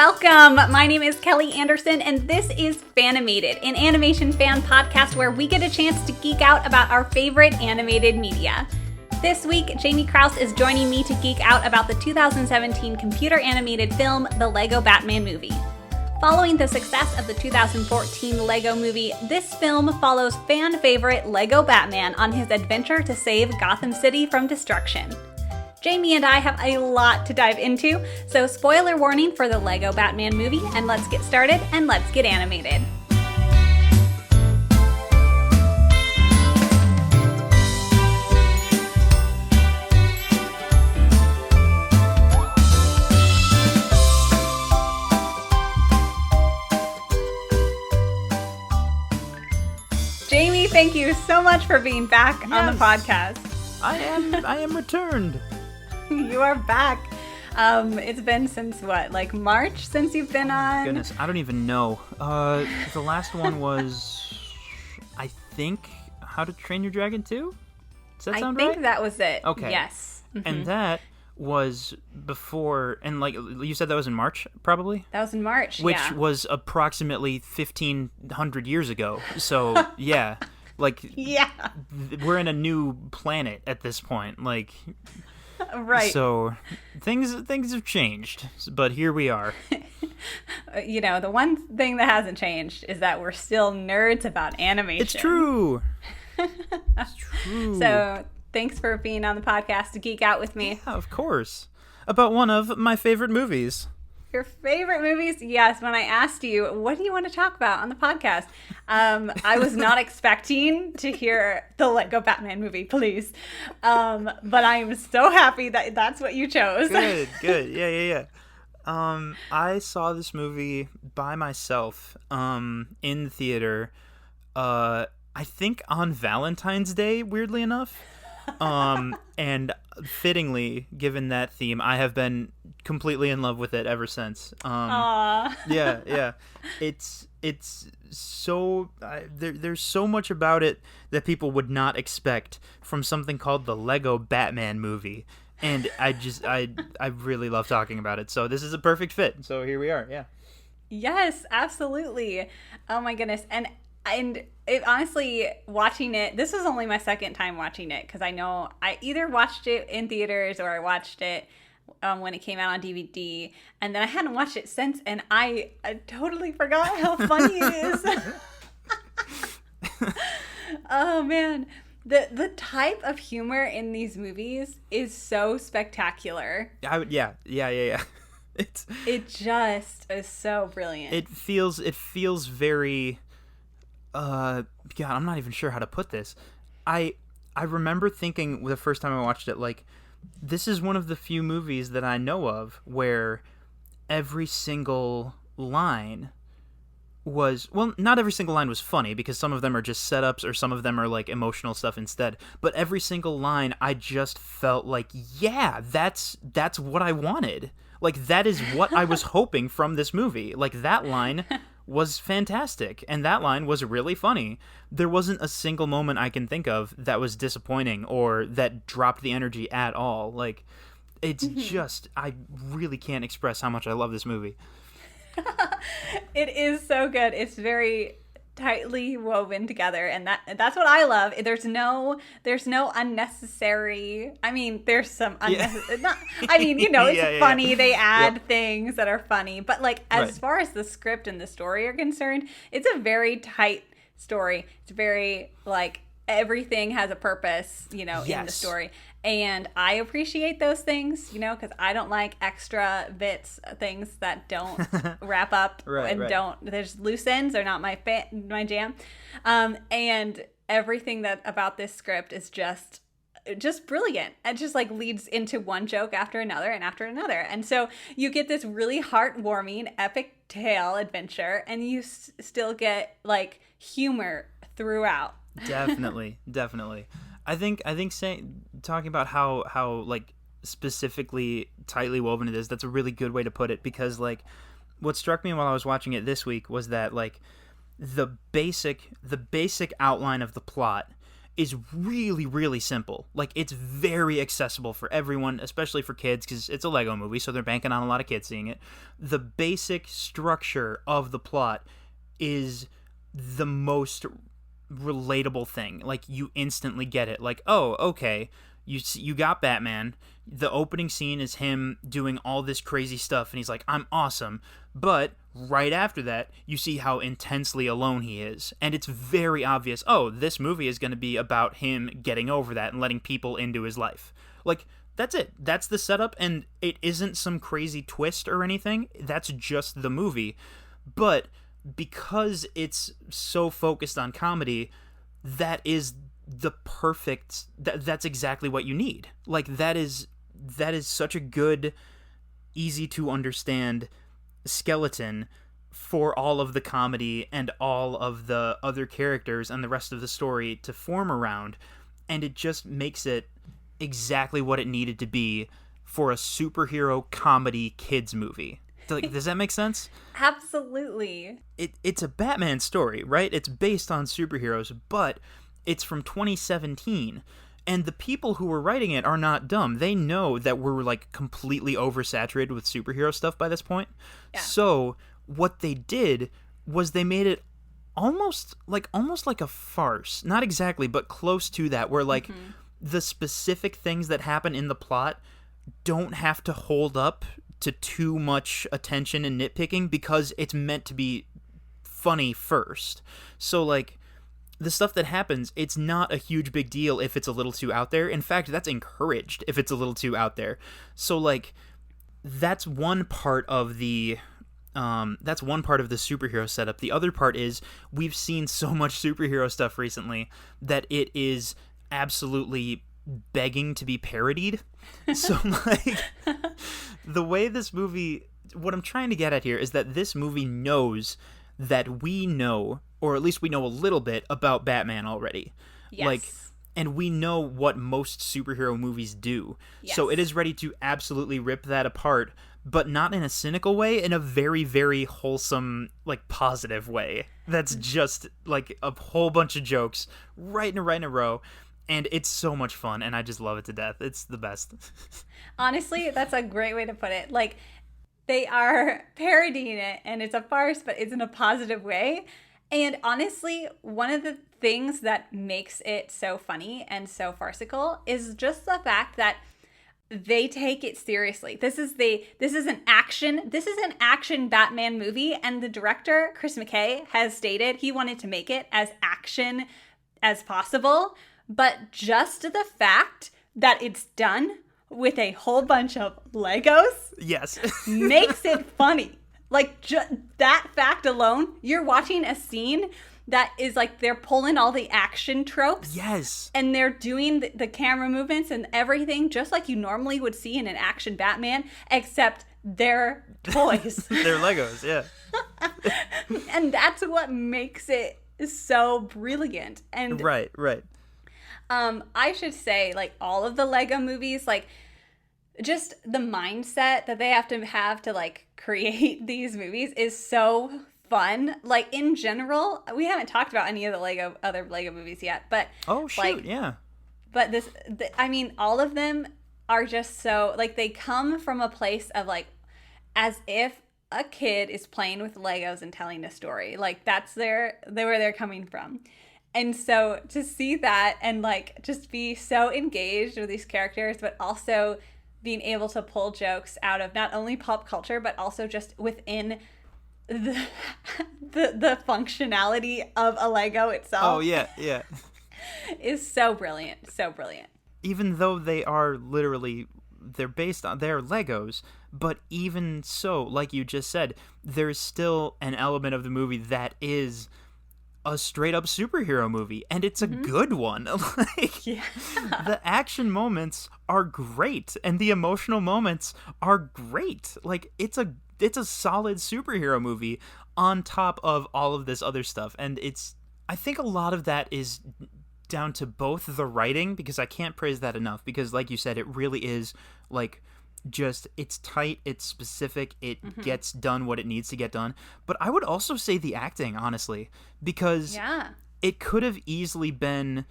welcome! My name is Kelly Anderson, and this is Fanimated, an animation fan podcast where we get a chance to geek out about our favorite animated media. This week, Jamie Krause is joining me to geek out about the 2017 computer animated film, The Lego Batman Movie. Following the success of the 2014 Lego Movie, this film follows fan favorite Lego Batman on his adventure to save Gotham City from destruction. Jamie and I have a lot to dive into, so spoiler warning for the Lego Batman Movie, and let's get started and let's get animated. Jamie, thank you so much for being back on the podcast. I am returned. You are back. It's been since what, like March since you've been on? Goodness, I don't even know. The last one was, I think, How to Train Your Dragon 2? Does that sound right? I think that was it. Okay. Yes. Mm-hmm. And that was before, and like you said, that was in March, probably? That was in March, Which was approximately 1,500 years ago. So, yeah. Like, yeah. We're in a new planet at this point. Like... Right. So things have changed, but here we are. You know, the one thing that hasn't changed is that we're still nerds about animation. It's true. It's true. So thanks for being on the podcast to geek out with me. Yeah, of course. About one of my favorite movies. Your favorite movies? Yes. When I asked you, what do you want to talk about on the podcast? I was not expecting to hear the Lego Batman Movie, please. But I am so happy that that's what you chose. Good. Yeah. I saw this movie by myself in the theater, I think on Valentine's Day, weirdly enough. And fittingly, given that theme, I have been completely in love with it ever since. Aww. Yeah. It's so there's so much about it that people would not expect from something called the Lego Batman Movie, and I really love talking about it. So this is a perfect fit. So here we are. Yeah. Yes, absolutely. Oh my goodness. And it, honestly, watching it, this was only my second time watching it, because I know I either watched it in theaters or I watched it when it came out on DVD, and then I hadn't watched it since, and I totally forgot how funny it is. Oh man, the type of humor in these movies is so spectacular. Yeah. It just is so brilliant. It feels very. God, I'm not even sure how to put this. I remember thinking the first time I watched it, like, this is one of the few movies that I know of where every single line was, well, not every single line was funny, because some of them are just setups or some of them are like emotional stuff instead, but every single line I just felt like, yeah, that's what I wanted. Like, that is what I was hoping from this movie. Like, that line was fantastic, and that line was really funny. There wasn't a single moment I can think of that was disappointing or that dropped the energy at all. Like, it's just, I really can't express how much I love this movie. It is so good. It's very tightly woven together, and that's what I love. There's no unnecessary. I mean, there's some unnecessary. It's funny. Yeah. They add things that are funny, but like as far as the script and the story are concerned, it's a very tight story. It's very like everything has a purpose, in the story. And I appreciate those things, because I don't like extra bits, things that don't wrap up there's loose ends are not my jam. And everything about this script is just brilliant. It just like leads into one joke after another and after another. And so you get this really heartwarming, epic tale adventure, and you still get like humor throughout. Definitely. I think talking about how like specifically tightly woven it is, that's a really good way to put it, because like what struck me while I was watching it this week was that like the basic outline of the plot is really, really simple. Like, it's very accessible for everyone, especially for kids, because it's a Lego movie, so they're banking on a lot of kids seeing it. The basic structure of the plot is the most relatable thing. Like, you instantly get it. Like, oh, okay, you got Batman. The opening scene is him doing all this crazy stuff, and he's like, I'm awesome. But right after that, you see how intensely alone he is. And it's very obvious, oh, this movie is going to be about him getting over that and letting people into his life. Like, that's it. That's the setup, and it isn't some crazy twist or anything. That's just the movie. But because it's so focused on comedy, that is the perfect... That's exactly what you need. Like, that is such a good, easy to understand skeleton for all of the comedy and all of the other characters and the rest of the story to form around, and it just makes it exactly what it needed to be for a superhero comedy kids movie. Like, does that make sense? Absolutely. It's a Batman story, right? It's based on superheroes, but it's from 2017. And the people who were writing it are not dumb. They know that we're, like, completely oversaturated with superhero stuff by this point. Yeah. So what they did was they made it almost like a farce. Not exactly, but close to that, where, like, the specific things that happen in the plot don't have to hold up to too much attention and nitpicking, because it's meant to be funny first. So, like, the stuff that happens, it's not a huge big deal if it's a little too out there. In fact, that's encouraged if it's a little too out there. So, like, that's one part of the superhero setup. The other part is we've seen so much superhero stuff recently that it is absolutely begging to be parodied. So, like, the way this movie... What I'm trying to get at here is that this movie knows that we know, or at least we know a little bit about Batman already. Yes. Like, and we know what most superhero movies do. Yes. So it is ready to absolutely rip that apart, but not in a cynical way, in a very, very wholesome, like, positive way. That's just, like, a whole bunch of jokes right in a row. And it's so much fun, and I just love it to death. It's the best. Honestly, that's a great way to put it. Like, they are parodying it, and it's a farce, but it's in a positive way. And honestly, one of the things that makes it so funny and so farcical is just the fact that they take it seriously. This is an action Batman movie, and the director, Chris McKay, has stated he wanted to make it as action as possible. But just the fact that it's done with a whole bunch of Legos, yes, makes it funny. Like, that fact alone, you're watching a scene that is like they're pulling all the action tropes. Yes. And they're doing the camera movements and everything just like you normally would see in an action Batman, except they're toys. They're Legos, yeah. And that's what makes it so brilliant. And right. I should say, like, all of the Lego movies, like, just the mindset that they have to like create these movies is so fun. Like, in general, we haven't talked about any of the other Lego movies yet, but oh shoot, like, yeah. But I mean, all of them are just so, like, they come from a place of, like, as if a kid is playing with Legos and telling a story. Like, that's where they're coming from. And so to see that and, like, just be so engaged with these characters, but also being able to pull jokes out of not only pop culture, but also just within the functionality of a Lego itself. Oh, yeah. Is so brilliant. So brilliant. Even though they're based on, they're Legos, but even so, like you just said, there's still an element of the movie that is a straight up superhero movie, and it's a good one. Like, yeah. The action moments are great, and the emotional moments are great. Like, it's a solid superhero movie on top of all of this other stuff, and I think a lot of that is down to both the writing, because I can't praise that enough, because like you said, it really is, like, just, it's tight, it's specific, it gets done what it needs to get done. But I would also say the acting, honestly, because it could have easily been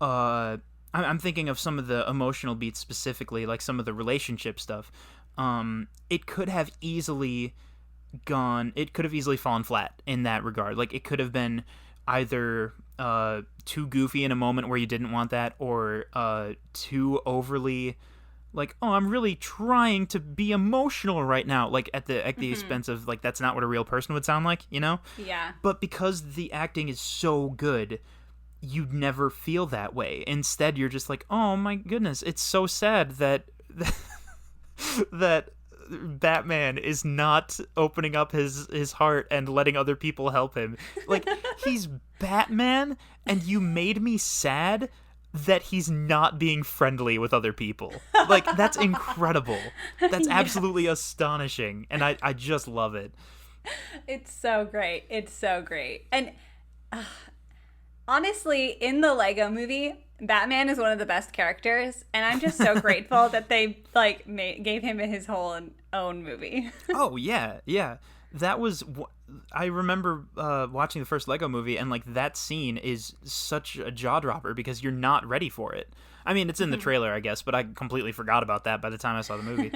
I'm thinking of some of the emotional beats specifically, like some of the relationship stuff. It could have easily fallen flat in that regard. Like, it could have been either too goofy in a moment where you didn't want that, or too overly like, oh, I'm really trying to be emotional right now, like at the expense of, like, that's not what a real person would sound like, you know? Yeah. But because the acting is so good, you'd never feel that way. Instead, you're just like, oh my goodness, it's so sad that that Batman is not opening up his heart and letting other people help him. Like, he's Batman, and you made me sad that he's not being friendly with other people. Like, that's incredible. That's absolutely astonishing, and I just love it. It's so great. It's so great. And honestly, in the Lego movie, Batman is one of the best characters, and I'm just so grateful that they like gave him his whole own movie. Oh yeah, yeah. That was, I remember watching the first Lego movie, and like, that scene is such a jaw dropper because you're not ready for it. I mean, it's in the trailer, I guess, but I completely forgot about that by the time I saw the movie.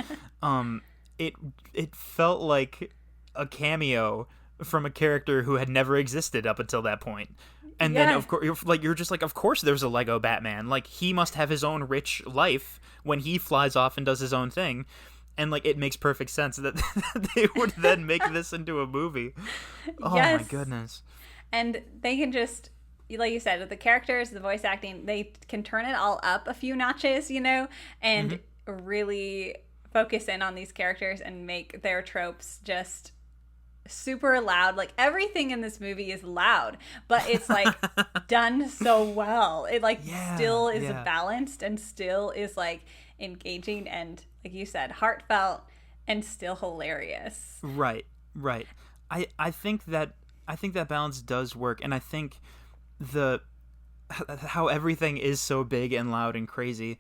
It felt like a cameo from a character who had never existed up until that point. And then, of course, you're just like, of course there's a Lego Batman. Like, he must have his own rich life when he flies off and does his own thing. And, like, it makes perfect sense that they would then make this into a movie. Oh, my goodness. And they can just, like you said, with the characters, the voice acting, they can turn it all up a few notches, you know, and really focus in on these characters and make their tropes just super loud. Like, everything in this movie is loud, but it's like done so well. It like still is balanced and still is like engaging and, like you said, heartfelt and still hilarious. Right. I think that balance does work, and I think how everything is so big and loud and crazy,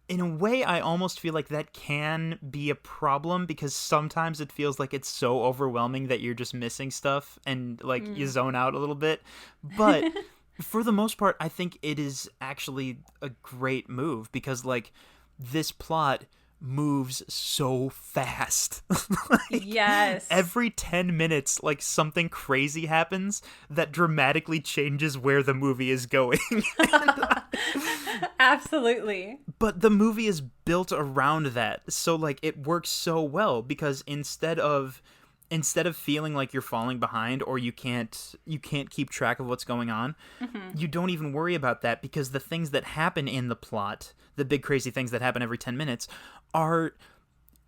in a way, I almost feel like that can be a problem, because sometimes it feels like it's so overwhelming that you're just missing stuff and, like, you zone out a little bit. But for the most part, I think it is actually a great move, because, like, this plot moves so fast. Yes. Every 10 minutes, like, something crazy happens that dramatically changes where the movie is going. Absolutely. But the movie is built around that. So, like, it works so well, because instead of feeling like you're falling behind or you can't keep track of what's going on, you don't even worry about that, because the things that happen in the plot, the big crazy things that happen every 10 minutes,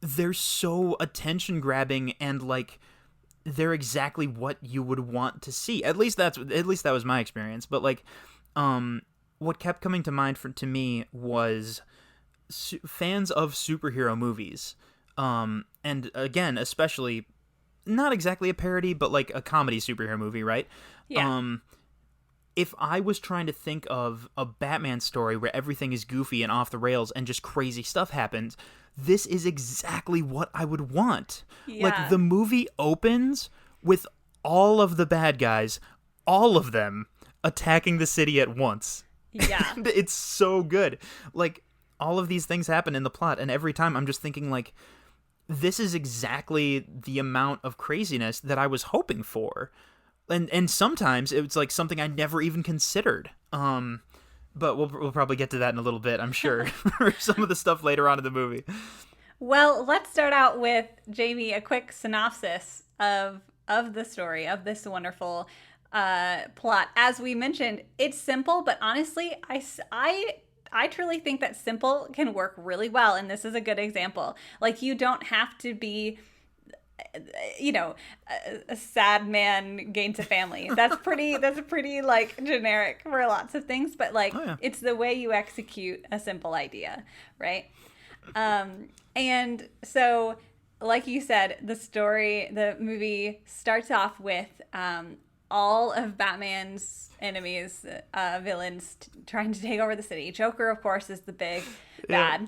they're so attention grabbing, and like, they're exactly what you would want to see. At least that was my experience. But like, what kept coming to mind to me was fans of superhero movies, and again, especially, not exactly a parody, but like a comedy superhero movie, right? Yeah. If I was trying to think of a Batman story where everything is goofy and off the rails and just crazy stuff happens, this is exactly what I would want. Yeah. Like, the movie opens with all of the bad guys, all of them, attacking the city at once. Yeah. And it's so good. Like, all of these things happen in the plot, and every time I'm just thinking, like, this is exactly the amount of craziness that I was hoping for. And sometimes it's like something I never even considered. But we'll probably get to that in a little bit, I'm sure. Some of the stuff later on in the movie. Well, let's start out with, Jamie, a quick synopsis of the story of this wonderful plot. As we mentioned, it's simple, but honestly, I truly think that simple can work really well, and this is a good example. Like, you don't have to be, you know, a sad man gains a family. That's pretty like generic for lots of things, but like, it's the way you execute a simple idea, right? And so, like you said, the movie starts off with all of Batman's enemies, villains, trying to take over the city. Joker, of course, is the big bad.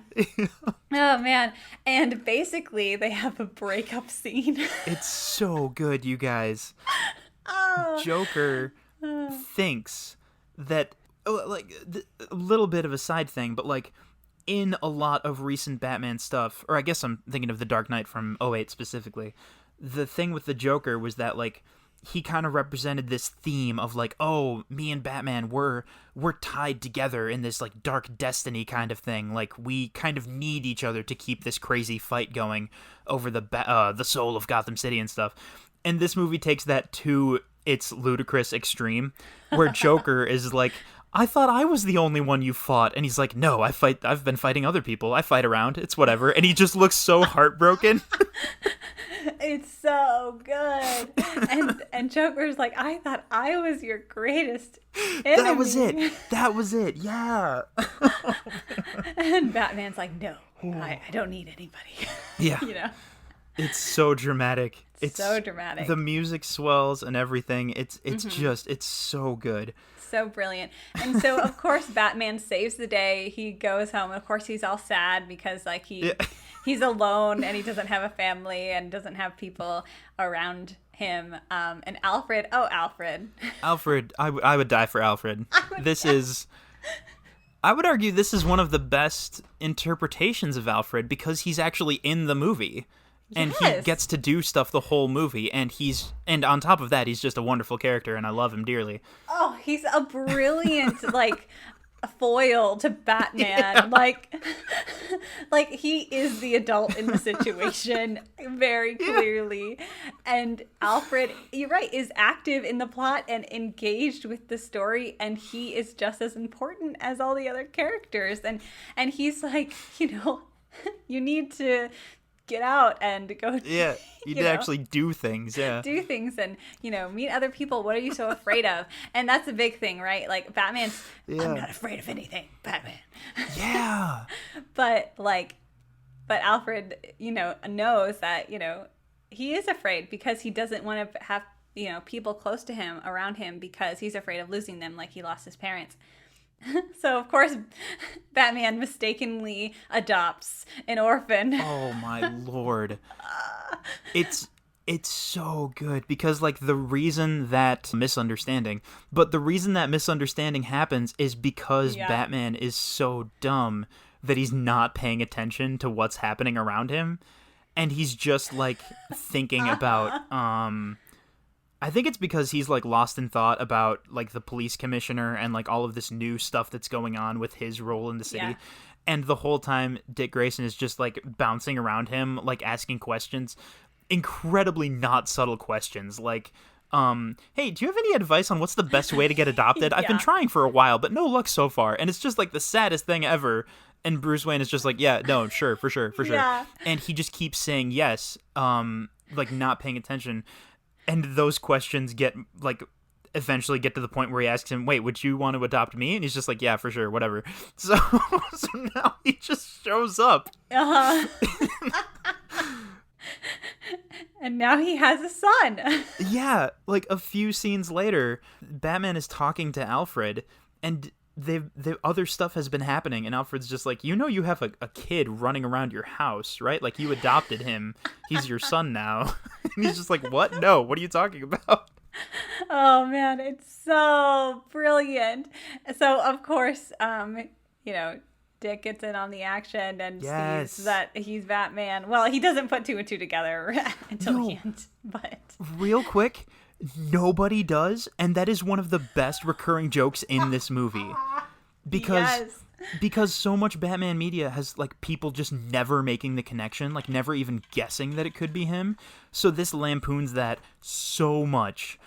Oh, man. And basically, they have a breakup scene. It's so good, you guys. Joker thinks that like a little bit of a side thing, but like in a lot of recent Batman stuff, or I guess I'm thinking of The Dark Knight from '08 specifically, the thing with the Joker was that like he kind of represented this theme of like, oh, me and Batman we're tied together in this like dark destiny kind of thing. Like we kind of need each other to keep this crazy fight going over the soul of Gotham City and stuff. And this movie takes that to its ludicrous extreme, where Joker is like, I thought I was the only one you fought. And he's like, no, I've been fighting other people. I fight around. It's whatever. And he just looks so heartbroken. It's so good. And Joker's like, I thought I was your greatest enemy. That was it. Yeah. And Batman's like, no, I don't need anybody. Yeah. You know? It's so dramatic. It's so dramatic. The music swells and everything. It's so good. So brilliant. And so, of course, Batman saves the day. He goes home. Of course, he's all sad because, like, he's alone and he doesn't have a family and doesn't have people around him. And Alfred. Alfred, I would die for Alfred. I would argue this is one of the best interpretations of Alfred because he's actually in the movie. And he gets to do stuff the whole movie, and on top of that, he's just a wonderful character, and I love him dearly. Oh, he's a brilliant, like, foil to Batman. Yeah. Like he is the adult in the situation very clearly. Yeah. And Alfred, you're right, is active in the plot and engaged with the story, and he is just as important as all the other characters. And he's like, you need to get out and go. Yeah, you need to actually do things. Yeah, do things and meet other people. What are you so afraid of? And that's a big thing, right? Like Batman's, I'm not afraid of anything, Batman. Yeah. but Alfred, knows that he is afraid because he doesn't want to have people close to him around him because he's afraid of losing them, like he lost his parents. So, of course, Batman mistakenly adopts an orphan. Oh, my Lord. It's so good because, like, the reason that misunderstanding happens is because Batman is so dumb that he's not paying attention to what's happening around him. And he's just, like, thinking about, I think it's because he's like lost in thought about like the police commissioner and like all of this new stuff that's going on with his role in the city. Yeah. And the whole time Dick Grayson is just like bouncing around him, like asking questions, incredibly not subtle questions. Like, hey, do you have any advice on what's the best way to get adopted? I've been trying for a while, but no luck so far. And it's just like the saddest thing ever. And Bruce Wayne is just like, yeah, no, sure, for sure. Yeah. And he just keeps saying yes, like not paying attention. And those questions eventually get to the point where he asks him, wait, would you want to adopt me? And he's just like, yeah, for sure, whatever. So now he just shows up. Uh-huh. And now he has a son. Yeah, like a few scenes later, Batman is talking to Alfred, and the other stuff has been happening, and Alfred's just like, you have a kid running around your house, right? Like, you adopted him. He's your son now. And he's just like, what? No, what are you talking about? Oh, man, it's so brilliant. So, of course, Dick gets in on the action and sees that he's Batman. Well, he doesn't put two and two together until the end, but... Real quick... Nobody does, and that is one of the best recurring jokes in this movie. Because so much Batman media has like people just never making the connection, like never even guessing that it could be him. So this lampoons that so much.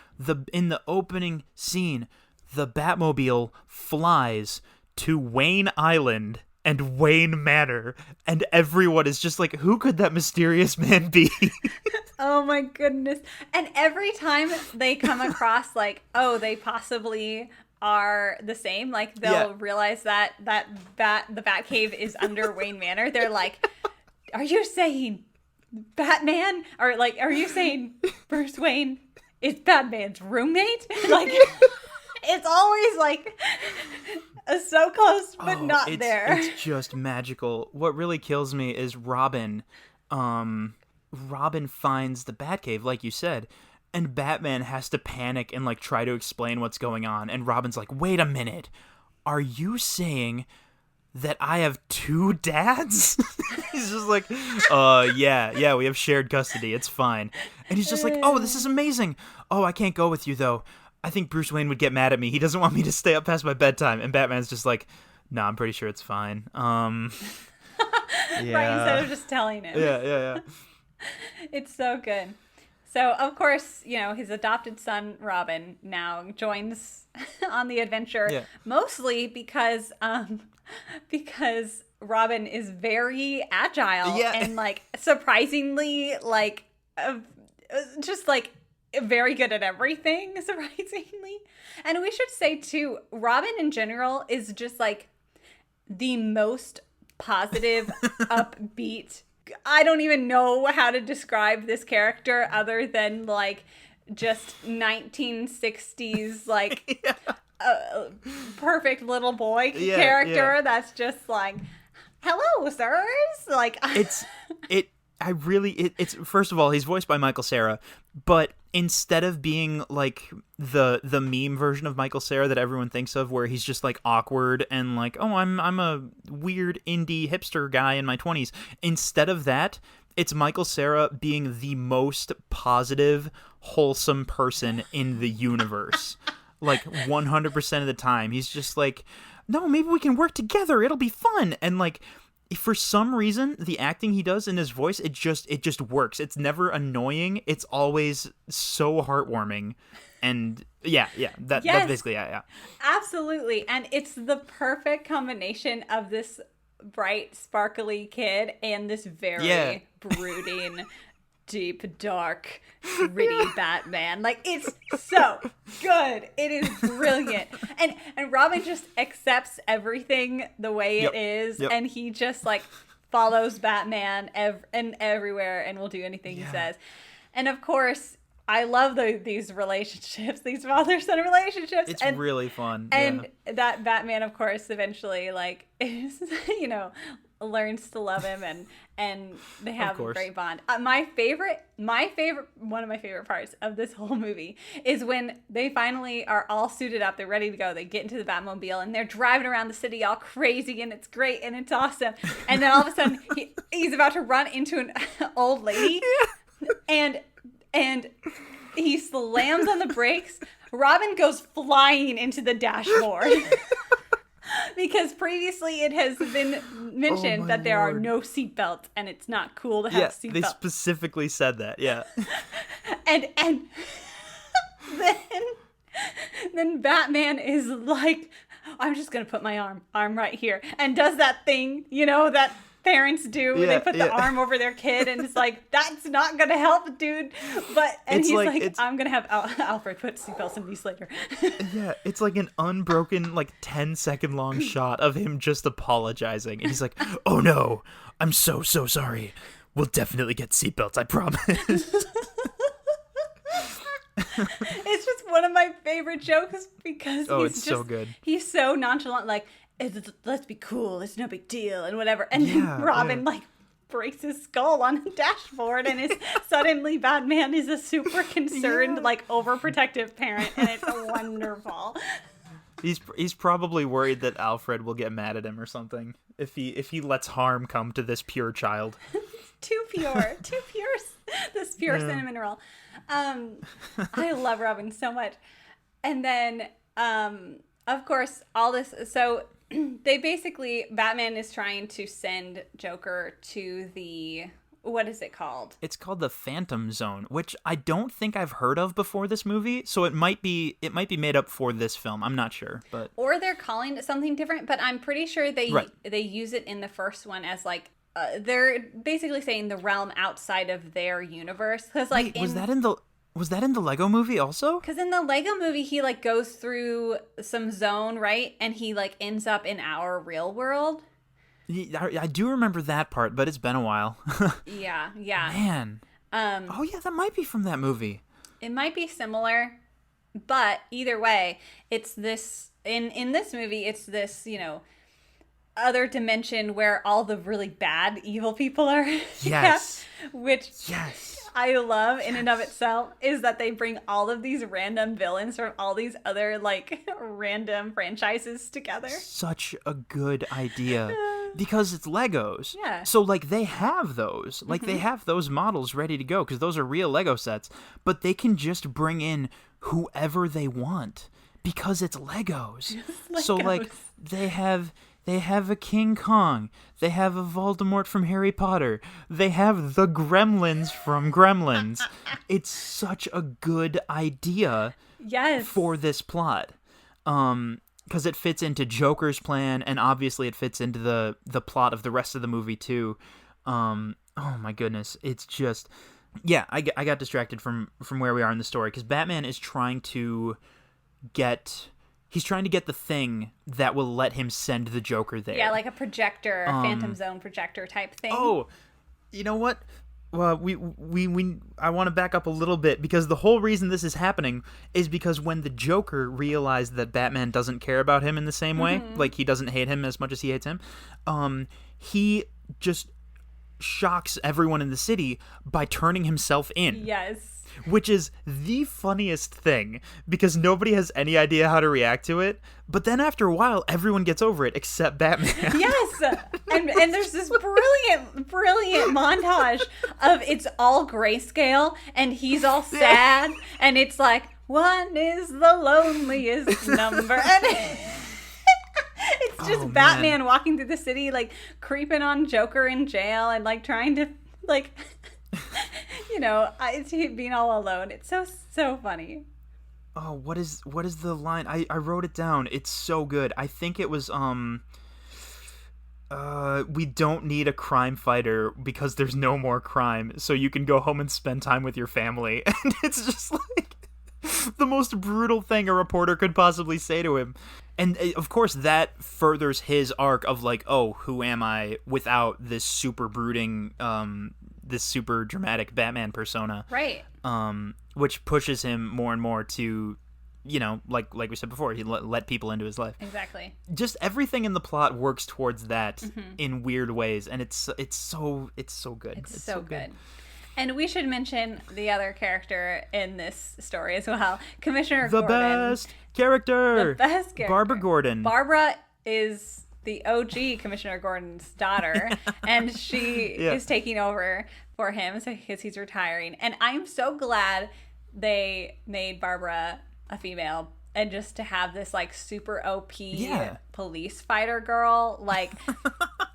In the opening scene, the Batmobile flies to Wayne Island and Wayne Manor, and everyone is just like, who could that mysterious man be? Oh my goodness. And every time they come across like, oh, they possibly are the same, like they'll realize that the Batcave is under Wayne Manor, they're like, are you saying Batman? Or like, are you saying Bruce Wayne is Batman's roommate? Like, it's always like so close, but not there. It's just magical. What really kills me is Robin. Robin finds the Batcave, like you said, and Batman has to panic and like try to explain what's going on. And Robin's like, wait a minute. are you saying that I have two dads? He's just like, yeah, we have shared custody. It's fine. And he's just like, oh, this is amazing. Oh, I can't go with you, though. I think Bruce Wayne would get mad at me. He doesn't want me to stay up past my bedtime. And Batman's just like, no, I'm pretty sure it's fine. Yeah. Right, instead of just telling him. Yeah. It's so good. So, of course, his adopted son, Robin, now joins on the adventure, mostly because Robin is very agile and, like, surprisingly, like, just, like, very good at everything, surprisingly. And we should say, too, Robin in general is just, like, the most positive, upbeat. I don't even know how to describe this character other than, like, just 1960s, like, perfect little boy character that's just like, hello, sirs. Like, it's first of all, he's voiced by Michael Cera, but instead of being like the meme version of Michael Cera that everyone thinks of, where he's just like awkward and like, oh, I'm a weird indie hipster guy in my 20s. Instead of that, it's Michael Cera being the most positive, wholesome person in the universe. Like 100% of the time, he's just like, no, maybe we can work together. It'll be fun. And like, for some reason, the acting he does in his voice, it just works. It's never annoying. It's always so heartwarming. And that's basically it. Yeah. Absolutely. And it's the perfect combination of this bright, sparkly kid and this very brooding, deep, dark, gritty Batman. Like, it's so good. It is brilliant. And Robin just accepts everything the way it is, and he just, like, follows Batman everywhere and will do anything he says. And of course, I love these relationships, these father-son relationships. It's really fun. And that Batman, of course, eventually, like, is, learns to love him, and they have a great bond. One of my favorite parts of this whole movie is when they finally are all suited up, they're ready to go, they get into the Batmobile, and they're driving around the city all crazy, and it's great, and it's awesome. And then all of a sudden, he's about to run into an old lady, and he slams on the brakes. Robin goes flying into the dashboard. Because previously it has been mentioned that there are no seatbelts, and it's not cool to have seatbelts. They specifically said that, and then Batman is like, I'm just going to put my arm right here, and does that thing, that parents do when they put the arm over their kid, and it's like, that's not gonna help, dude. And he's like I'm gonna have Alfred put seatbelts in these later. It's like an unbroken, like 10-second long shot of him just apologizing, and he's like, oh no, I'm so sorry, we'll definitely get seatbelts, I promise. It's just one of my favorite jokes because it's so good. He's so nonchalant, like, let's be cool, it's no big deal, and whatever. And then Robin like breaks his skull on the dashboard, and is suddenly Batman is a super concerned, like, overprotective parent, and it's wonderful. He's probably worried that Alfred will get mad at him or something if he lets harm come to this pure child. too pure, this pure cinnamon roll. I love Robin so much. And then of course all this, so they basically, Batman is trying to send Joker to the, what is it called? It's called the Phantom Zone, which I don't think I've heard of before this movie, so it might be made up for this film. I'm not sure, but or they're calling it something different, but I'm pretty sure they use it in the first one as like they're basically saying the realm outside of their universe. Because like, was that in the Lego movie also? Because in the Lego movie, he like goes through some zone, right? And he like ends up in our real world. I do remember that part, but it's been a while. Yeah. Man. Oh yeah, that might be from that movie. It might be similar, but either way, it's this in this movie, it's this, other dimension where all the really bad evil people are. Yes. Which I love in and of itself is that they bring all of these random villains from all these other like random franchises together. Such a good idea. Because it's Legos. Yeah. So, like, they have those. Like, they have those models ready to go because those are real Lego sets. But they can just bring in whoever they want because it's Legos. So, like, they have a King Kong. They have a Voldemort from Harry Potter. They have the Gremlins from Gremlins. It's such a good idea for this plot. Because it fits into Joker's plan, and obviously it fits into the plot of the rest of the movie too. Oh my goodness, it's just, yeah. I got distracted from where we are in the story because Batman is trying to get the thing that will let him send the Joker there. Yeah, like a projector, a Phantom Zone projector type thing. Oh, you know what? Well, I want to back up a little bit because the whole reason this is happening is because when the Joker realized that Batman doesn't care about him in the same way, like he doesn't hate him as much as he hates him, he just shocks everyone in the city by turning himself in. Yes. Which is the funniest thing because nobody has any idea how to react to it. But then after a while, everyone gets over it except Batman. Yes. And there's this brilliant montage of it's all grayscale and he's all sad. And it's like, one is the loneliest number. And it's just Batman walking through the city, like creeping on Joker in jail and like trying to like... you know, it's being all alone. It's so funny. Oh, what is the line? I wrote it down. It's so good. I think it was we don't need a crime fighter because there's no more crime, so you can go home and spend time with your family. And it's just like the most brutal thing a reporter could possibly say to him. And of course that furthers his arc of like, oh, who am I without this super brooding this super dramatic Batman persona, right? Which pushes him more and more to, you know, like we said before, he let people into his life. Exactly. Just everything in the plot works towards that in weird ways, and it's so good. It's so good. And we should mention the other character in this story as well, Commissioner Gordon. The best character. Barbara Gordon. Barbara is the OG Commissioner Gordon's daughter, and she is taking over for him because he's retiring. And I'm so glad they made Barbara a female, and just to have this like super OP police fighter girl, like,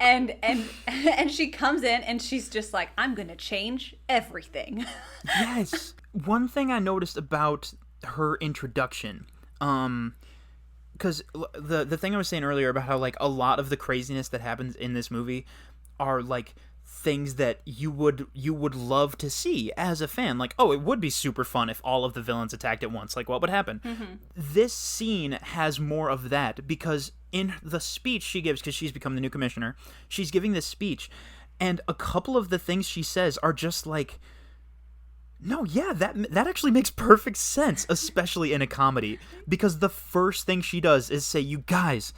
and she comes in and she's just like, I'm gonna change everything. Yes. One thing I noticed about her introduction, because the thing I was saying earlier about how like a lot of the craziness that happens in this movie are like things that you would love to see as a fan. Like, oh, it would be super fun if all of the villains attacked at once. Like, what would happen? This scene has more of that because in the speech she gives, because she's become the new commissioner, she's giving this speech, and a couple of the things she says are just like, no, yeah, that actually makes perfect sense, especially in a comedy, because the first thing she does is say, you guys,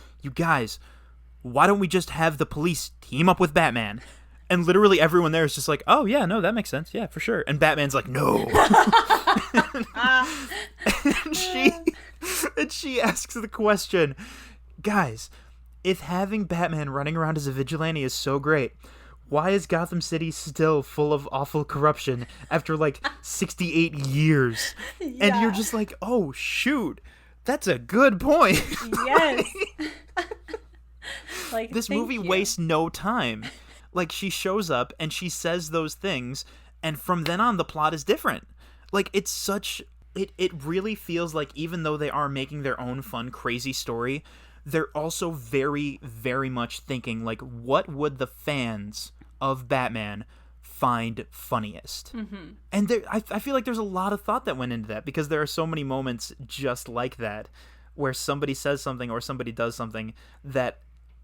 why don't we just have the police team up with Batman? And literally everyone there is just like, oh, yeah, no, that makes sense. Yeah, for sure. And Batman's like, no. and she asks the question, guys, if having Batman running around as a vigilante is so great, why is Gotham City still full of awful corruption after like 68 years? Yeah. And you're just like, oh, shoot, that's a good point. Yes. Like, this movie wastes no time. Like, she shows up and she says those things, and from then on the plot is different. Like, it's such... It really feels like even though they are making their own fun, crazy story, they're also very, very much thinking, like, what would the fans of Batman find funniest? And I feel like there's a lot of thought that went into that, because there are so many moments just like that, where somebody says something or somebody does something that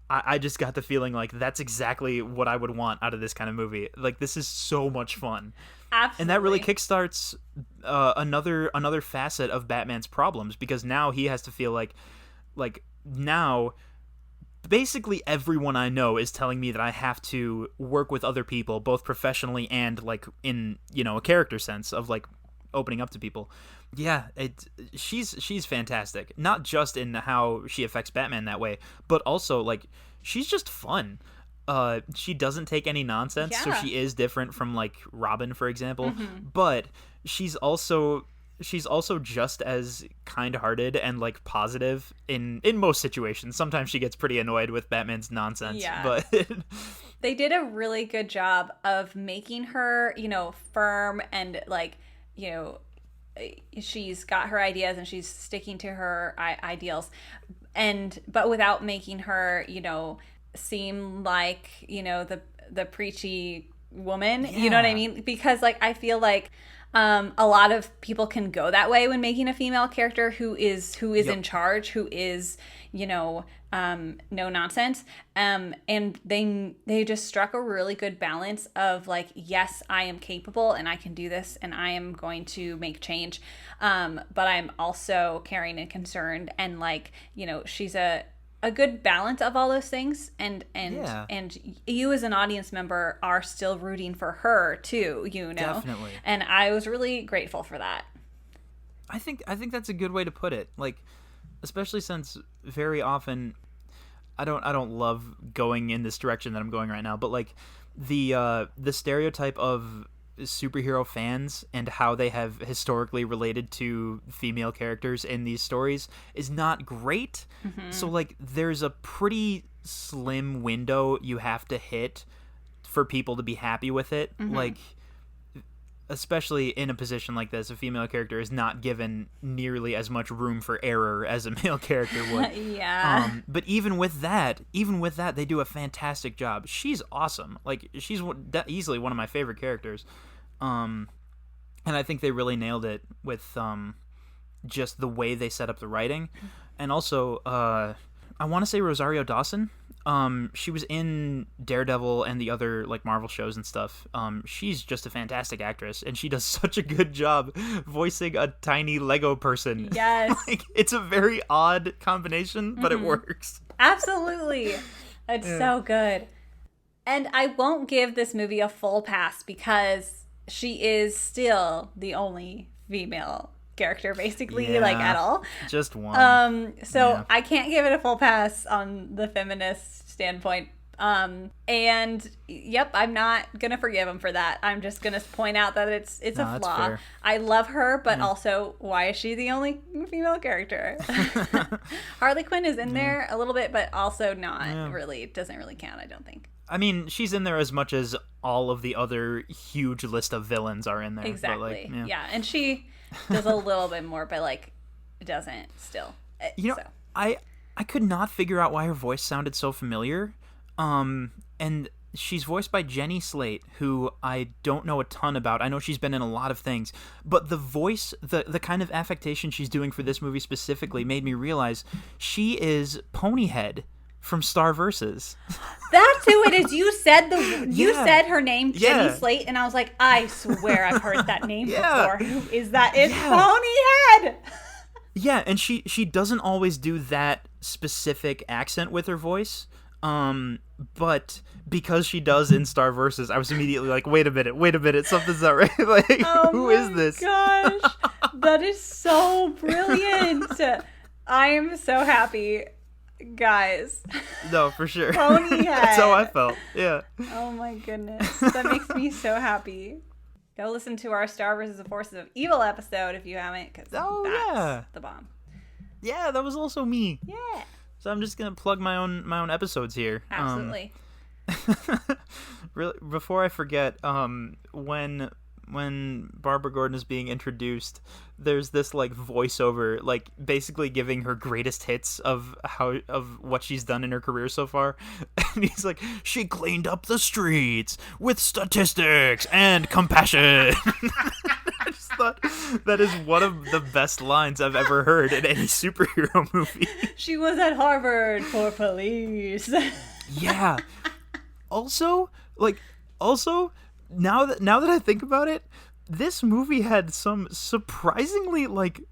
I just got the feeling like that's exactly what I would want out of this kind of movie. Like, this is so much fun. Absolutely. And that really kickstarts another facet of Batman's problems, because now he has to feel like now basically everyone I know is telling me that I have to work with other people, both professionally and like in, you know, a character sense of like opening up to people. Yeah, she's fantastic. Not just in how she affects Batman that way, but also like she's just fun. She doesn't take any nonsense, so she is different from like Robin, for example. But she's also just as kind-hearted and like positive in most situations. Sometimes she gets pretty annoyed with Batman's nonsense, but they did a really good job of making her, you know, firm and like, you know, she's got her ideas and she's sticking to her ideals, but without making her, you know, seem like, you know, the preachy woman. You know what I mean? Because like I feel like a lot of people can go that way when making a female character who is in charge, who is, you know, no nonsense. And they just struck a really good balance of like, yes, I am capable and I can do this and I am going to make change. But I'm also caring and concerned, and like, you know, she's a good balance of all those things, and you as an audience member are still rooting for her too, you know. Definitely. And I was really grateful for that. I think that's a good way to put it. Like, especially since very often I don't love going in this direction that I'm going right now, but like the stereotype of superhero fans and how they have historically related to female characters in these stories is not great. So like there's a pretty slim window you have to hit for people to be happy with it. Like, especially in a position like this, a female character is not given nearly as much room for error as a male character would. But even with that, they do a fantastic job. She's awesome. Like, she's easily one of my favorite characters. And I think they really nailed it with just the way they set up the writing. And also, I want to say Rosario Dawson. She was in Daredevil and the other like Marvel shows and stuff. She's just a fantastic actress, and she does such a good job voicing a tiny Lego person. Yes. Like, it's a very odd combination, but it works. Absolutely. It's so good. And I won't give this movie a full pass because she is still the only female character, basically, like at all. Just one. So I can't give it a full pass on the feminist standpoint. And yep, I'm not gonna forgive him for that. I'm just gonna point out that it's a flaw. Fair. I love her, but also, why is she the only female character? Harley Quinn is in there a little bit, but also not really. It doesn't really count, I don't think. I mean, she's in there as much as all of the other huge list of villains are in there. Exactly. But like, yeah, and she does a little bit more, but like doesn't still. You know, I could not figure out why her voice sounded so familiar. And she's voiced by Jenny Slate, who I don't know a ton about. I know she's been in a lot of things, but the voice, the kind of affectation she's doing for this movie specifically made me realize she is Ponyhead from Star Versus. That's who it is. You said said her name, Jenny Slate, and I was like, I swear I've heard that name before. Who is that? It's Ponyhead. Yeah, and she doesn't always do that specific accent with her voice. But because she does in Star Versus, I was immediately like, wait a minute, something's not right. Like, who is this? Oh my gosh, that is so brilliant. I am so happy, guys. No, for sure. Ponyhead. That's how I felt. Yeah. Oh my goodness, that makes me so happy. Go listen to our Star vs. the Forces of Evil episode if you haven't, because that's the bomb. Yeah, that was also me. Yeah. So I'm just gonna plug my own episodes here. Absolutely. Really, before I forget, when Barbara Gordon is being introduced, there's this like voiceover, like basically giving her greatest hits of what she's done in her career so far, and he's like, she cleaned up the streets with statistics and compassion. I just thought that is one of the best lines I've ever heard in any superhero movie. She was at Harvard for police. Yeah. Also, now that I think about it, this movie had some surprisingly, like,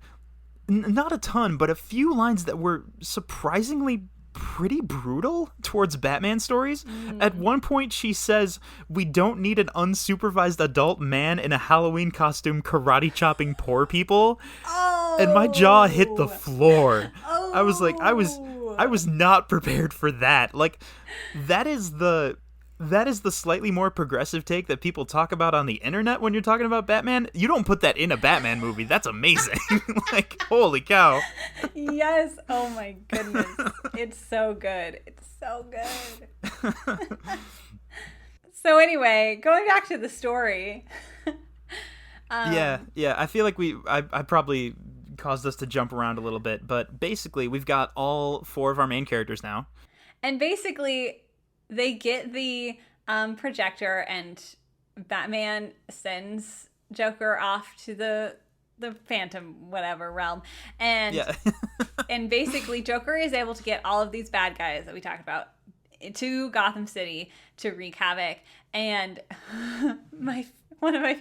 not a ton, but a few lines that were surprisingly pretty brutal towards Batman stories. At one point she says, "We don't need an unsupervised adult man in a Halloween costume karate chopping poor people." Oh. And my jaw hit the floor. Oh. I was like, I was not prepared for that. Like, that is the slightly more progressive take that people talk about on the internet when you're talking about Batman. You don't put that in a Batman movie. That's amazing. Like, holy cow. Yes. Oh my goodness. It's so good. It's so good. So anyway, going back to the story. Yeah. I feel like I probably caused us to jump around a little bit, but basically we've got all 4 of our main characters now. And basically they get the projector, and Batman sends Joker off to the Phantom whatever realm, and and basically Joker is able to get all of these bad guys that we talked about to Gotham City to wreak havoc. And one of my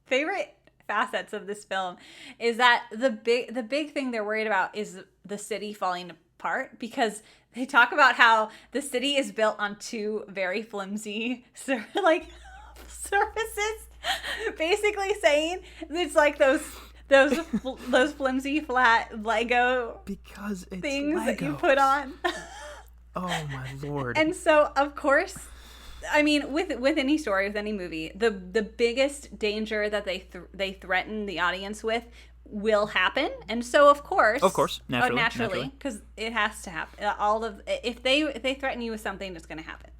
favorite facets of this film is that the big thing they're worried about is the city falling apart, because they talk about how the city is built on 2 very flimsy surfaces, basically saying it's like those flimsy flat Lego because it's things Legos. that you put on. Oh my lord. And so of course, I mean, with any story, with any movie, the biggest danger that they threaten the audience with will happen. And so of course naturally, because it has to happen. If they threaten you with something, it's going to happen,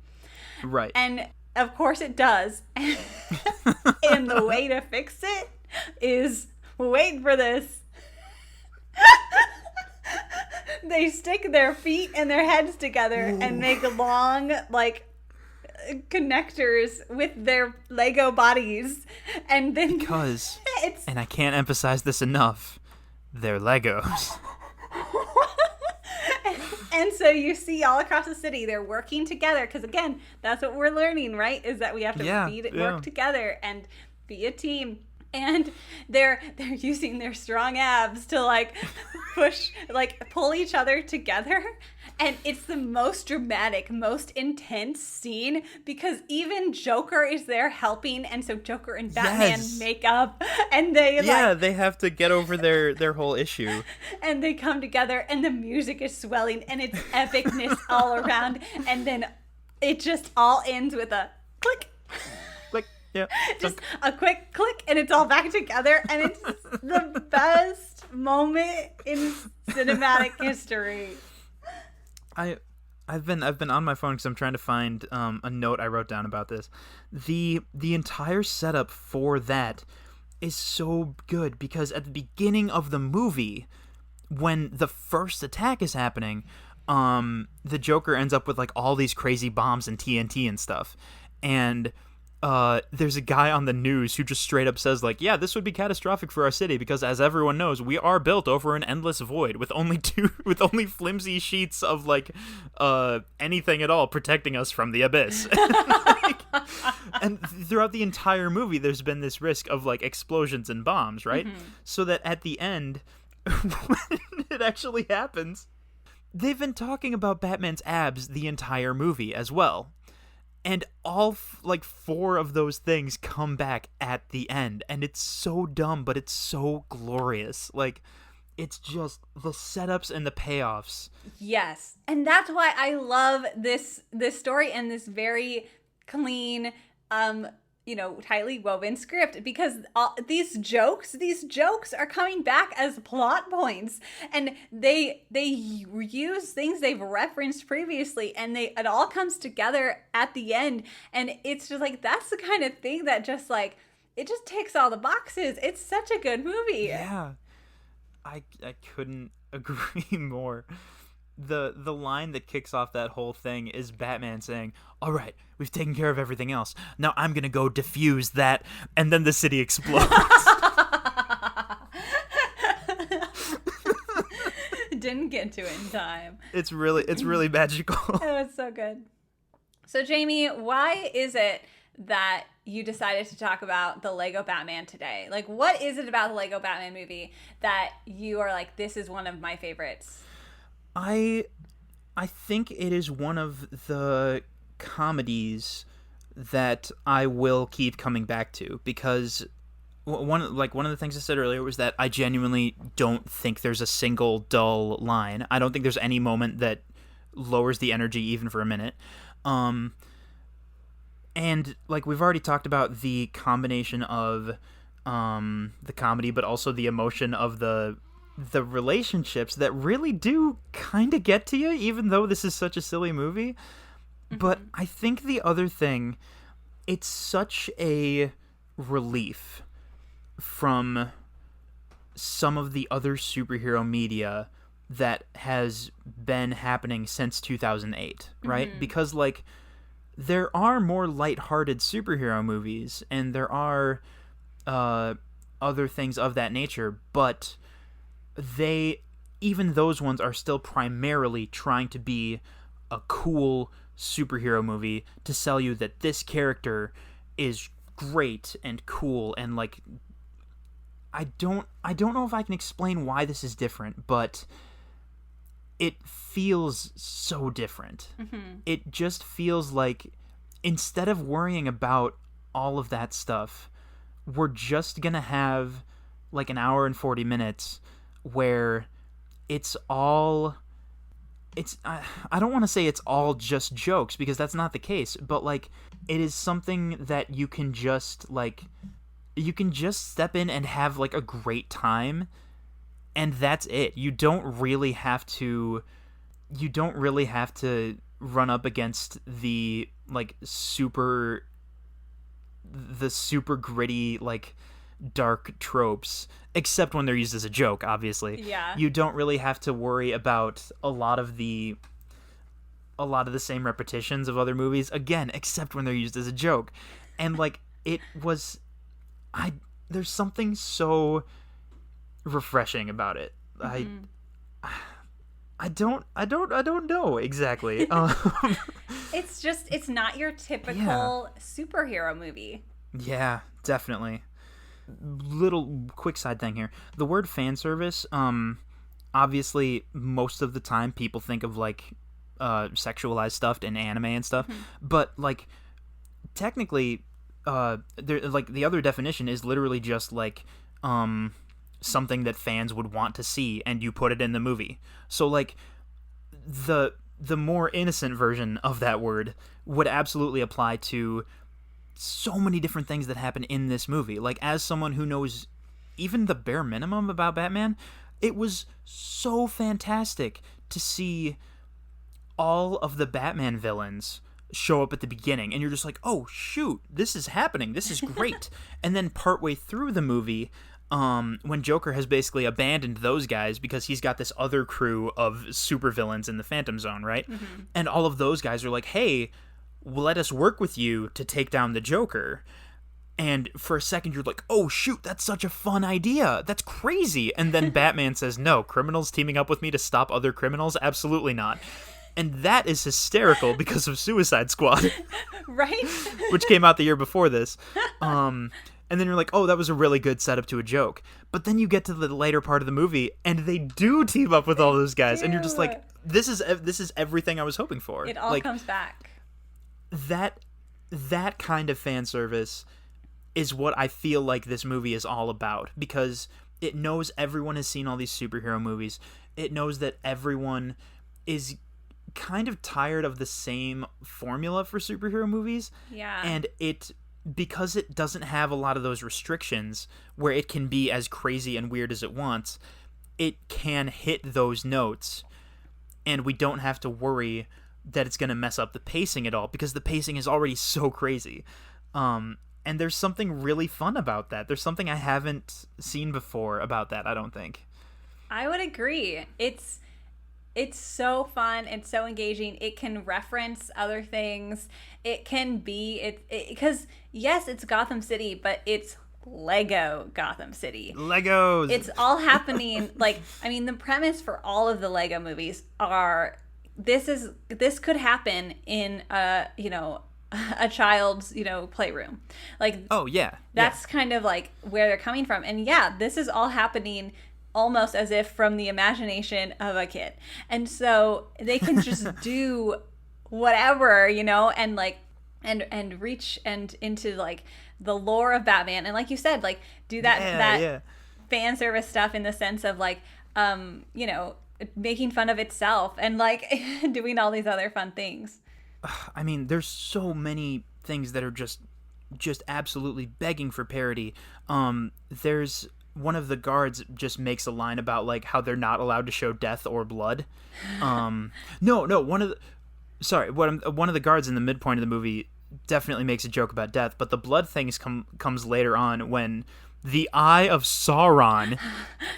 right? And of course it does. And the way to fix it is, wait for this, they stick their feet and their heads together and make long, like, connectors with their Lego bodies, and then because and I can't emphasize this enough, they're Legos. And so you see all across the city they're working together, because again, that's what we're learning, right? Is that we have to work together and be a team. And they're using their strong abs to like push, like pull each other together. And it's the most dramatic, most intense scene, because even Joker is there helping, and so Joker and Batman make up, and they they have to get over their whole issue. And they come together, and the music is swelling, and it's epicness all around, and then it just all ends with a click. Click. Yeah. Just a quick click, and it's all back together, and it's the best moment in cinematic history. I've been on my phone because I'm trying to find a note I wrote down about this. The entire setup for that is so good, because at the beginning of the movie, when the first attack is happening, the Joker ends up with like all these crazy bombs and TNT and stuff, and there's a guy on the news who just straight up says, like, yeah, this would be catastrophic for our city because, as everyone knows, we are built over an endless void with only flimsy sheets of like anything at all protecting us from the abyss. And throughout the entire movie there's been this risk of like explosions and bombs, right? Mm-hmm. So that at the end when it actually happens, they've been talking about Batman's abs the entire movie as well. And all, 4 of those things come back at the end. And it's so dumb, but it's so glorious. Like, it's just the setups and the payoffs. Yes. And that's why I love this story and this very clean, tightly woven script, because these jokes are coming back as plot points, and they use things they've referenced previously, and it all comes together at the end, and it's just like, that's the kind of thing that just like, it just ticks all the boxes. It's such a good movie. Yeah, I couldn't agree more. The line that kicks off that whole thing is Batman saying, all right, we've taken care of everything else. Now I'm going to go defuse that. And then the city explodes. Didn't get to it in time. It's really magical. It was so good. So Jamie, why is it that you decided to talk about the Lego Batman today? Like, what is it about the Lego Batman movie that you are like, this is one of my favorites? I think it is one of the comedies that I will keep coming back to, because one of the things I said earlier was that I genuinely don't think there's a single dull line. I don't think there's any moment that lowers the energy even for a minute. And like we've already talked about the combination of the comedy, but also the emotion of the relationships that really do kind of get to you, even though this is such a silly movie. But I think the other thing, it's such a relief from some of the other superhero media that has been happening since 2008, right? Because, like, there are more lighthearted superhero movies, and there are other things of that nature, but even those ones are still primarily trying to be a cool superhero movie to sell you that this character is great and cool, and like I don't know if I can explain why this is different, but it feels so different. It just feels like instead of worrying about all of that stuff, we're just gonna have like an hour and 40 minutes where it's all I don't want to say it's all just jokes, because that's not the case, but like it is something that you can just step in and have like a great time, and that's it. You don't really have to run up against the super gritty, like, dark tropes, except when they're used as a joke, obviously. Yeah. You don't really have to worry about a lot of the same repetitions of other movies, again, except when they're used as a joke. And like there's something so refreshing about it. I don't know exactly. It's not your typical superhero movie. Yeah, definitely. Little quick side thing here. The word fan service, obviously most of the time people think of like sexualized stuff in anime and stuff, but like technically the other definition is literally just like something that fans would want to see, and you put it in the movie. So like the more innocent version of that word would absolutely apply to so many different things that happen in this movie. Like, as someone who knows even the bare minimum about Batman, it was so fantastic to see all of the Batman villains show up at the beginning, and you're just like, oh shoot, this is happening, this is great. And then partway through the movie, when Joker has basically abandoned those guys because he's got this other crew of supervillains in the Phantom Zone, right? And all of those guys are like, hey, let us work with you to take down the Joker. And for a second you're like, oh shoot, that's such a fun idea, that's crazy. And then Batman says, no, criminals teaming up with me to stop other criminals? Absolutely not. And that is hysterical because of Suicide Squad. Right? Which came out the year before this. And then you're like, oh, that was a really good setup to a joke. But then you get to the later part of the movie, and they do team up with all those guys. And you're just like, this is everything I was hoping for. It all comes back. That kind of fan service is what I feel like this movie is all about, because it knows everyone has seen all these superhero movies. It knows that everyone is kind of tired of the same formula for superhero movies. Yeah. And because it doesn't have a lot of those restrictions where it can be as crazy and weird as it wants, it can hit those notes, and we don't have to worry that it's going to mess up the pacing at all, because the pacing is already so crazy. And there's something really fun about that. There's something I haven't seen before about that, I don't think. I would agree. It's so fun. It's so engaging. It can reference other things. It can be because yes, it's Gotham City, but it's Lego Gotham City. Legos. It's all happening. Like, I mean, the premise for all of the Lego movies are this could happen in a child's playroom. Like, oh yeah, that's kind of like where they're coming from. And yeah, this is all happening almost as if from the imagination of a kid. And so they can just do whatever, and like and reach and into like the lore of Batman, and like you said, like do that fan service stuff in the sense of like making fun of itself and like doing all these other fun things. I mean, there's so many things that are just absolutely begging for parody. There's one of the guards just makes a line about like how they're not allowed to show death or blood. One of the guards in the midpoint of the movie definitely makes a joke about death, but the blood things comes later on when the Eye of Sauron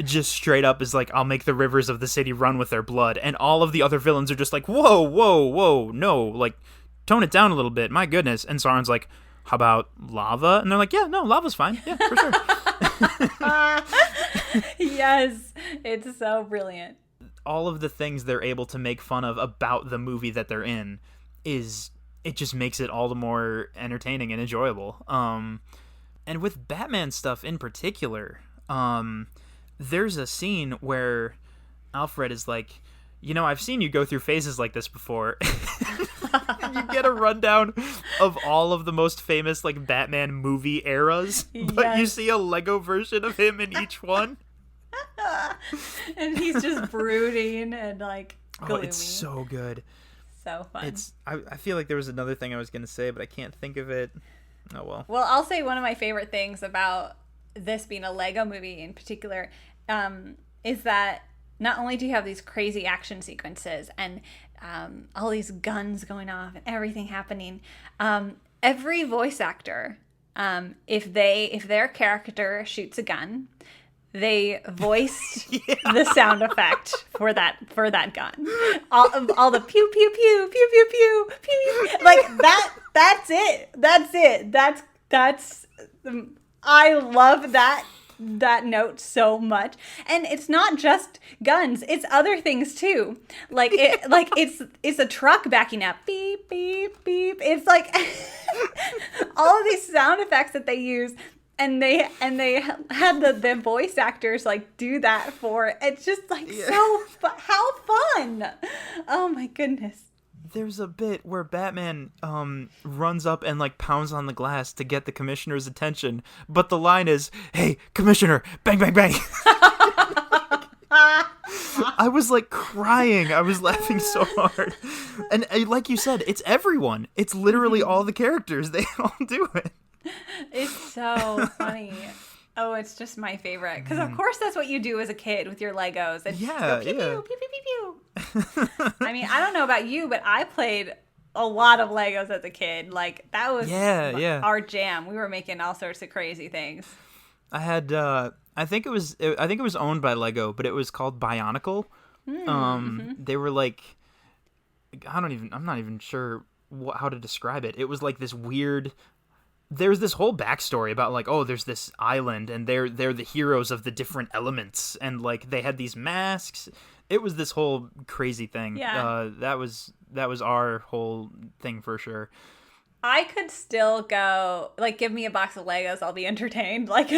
just straight up is like, I'll make the rivers of the city run with their blood, and all of the other villains are just like, whoa, no, like, tone it down a little bit, my goodness. And Sauron's like, how about lava? And they're like, yeah, no, lava's fine, yeah, for sure. Yes, it's so brilliant. All of the things they're able to make fun of about the movie that they're in it just makes it all the more entertaining and enjoyable. And with Batman stuff in particular, there's a scene where Alfred is like, I've seen you go through phases like this before. And you get a rundown of all of the most famous like Batman movie eras, but you see a Lego version of him in each one. And he's just brooding and like gloomy. Oh, it's so good. So fun. I feel like there was another thing I was going to say, but I can't think of it. Oh, well. Well, I'll say one of my favorite things about this being a Lego movie in particular is that not only do you have these crazy action sequences and all these guns going off and everything happening, every voice actor, if their character shoots a gun, they voiced the sound effect for that gun. All the pew pew pew pew pew pew pew, like that. That's it. That's. I love that note so much, and it's not just guns; it's other things too. Like it's a truck backing up, beep beep beep. It's like all of these sound effects that they use. And they had the voice actors like do that for it. It's just like how fun! Oh my goodness. There's a bit where Batman runs up and like pounds on the glass to get the commissioner's attention, but the line is, "Hey, commissioner, bang bang bang." I was like crying. I was laughing so hard. And like you said, it's everyone. It's literally all the characters. They all do it. It's so funny. Oh, it's just my favorite. Because, of course, that's what you do as a kid with your Legos. And go pew, pew, pew, pew, pew, pew. I mean, I don't know about you, but I played a lot of Legos as a kid. Like, that was our jam. We were making all sorts of crazy things. I had, I think it was owned by Lego, but it was called Bionicle. They were like, I'm not even sure how to describe it. It was like this weird... There's this whole backstory about like, oh, there's this island and they're the heroes of the different elements, and like they had these masks. It was this whole crazy thing. Yeah. That was our whole thing for sure. I could still go like, give me a box of Legos, I'll be entertained. Like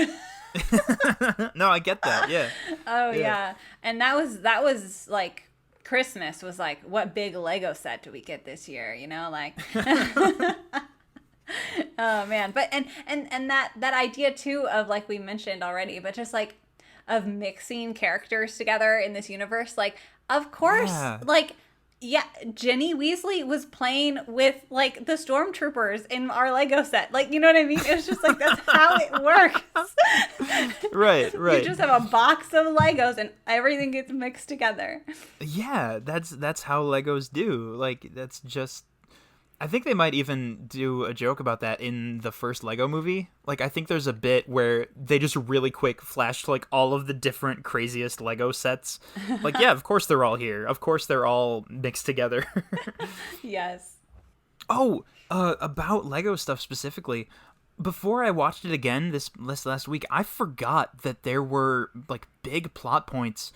No, I get that. Yeah. Oh yeah. And that was like Christmas was like, what big Lego set do we get this year? Like oh man, but and that idea too of like we mentioned already, but just like of mixing characters together in this universe, like of course, Ginny Weasley was playing with like the stormtroopers in our Lego set, like you know what I mean? It's just like that's how it works. Right. You just have a box of Legos and everything gets mixed together. Yeah, that's how Legos do. Like that's just. I think they might even do a joke about that in the first Lego movie. Like, I think there's a bit where they just really quick flash to, like, all of the different craziest Lego sets. Like, yeah, of course they're all here. Of course they're all mixed together. Yes. Oh, about Lego stuff specifically, before I watched it again this last week, I forgot that there were, like, big plot points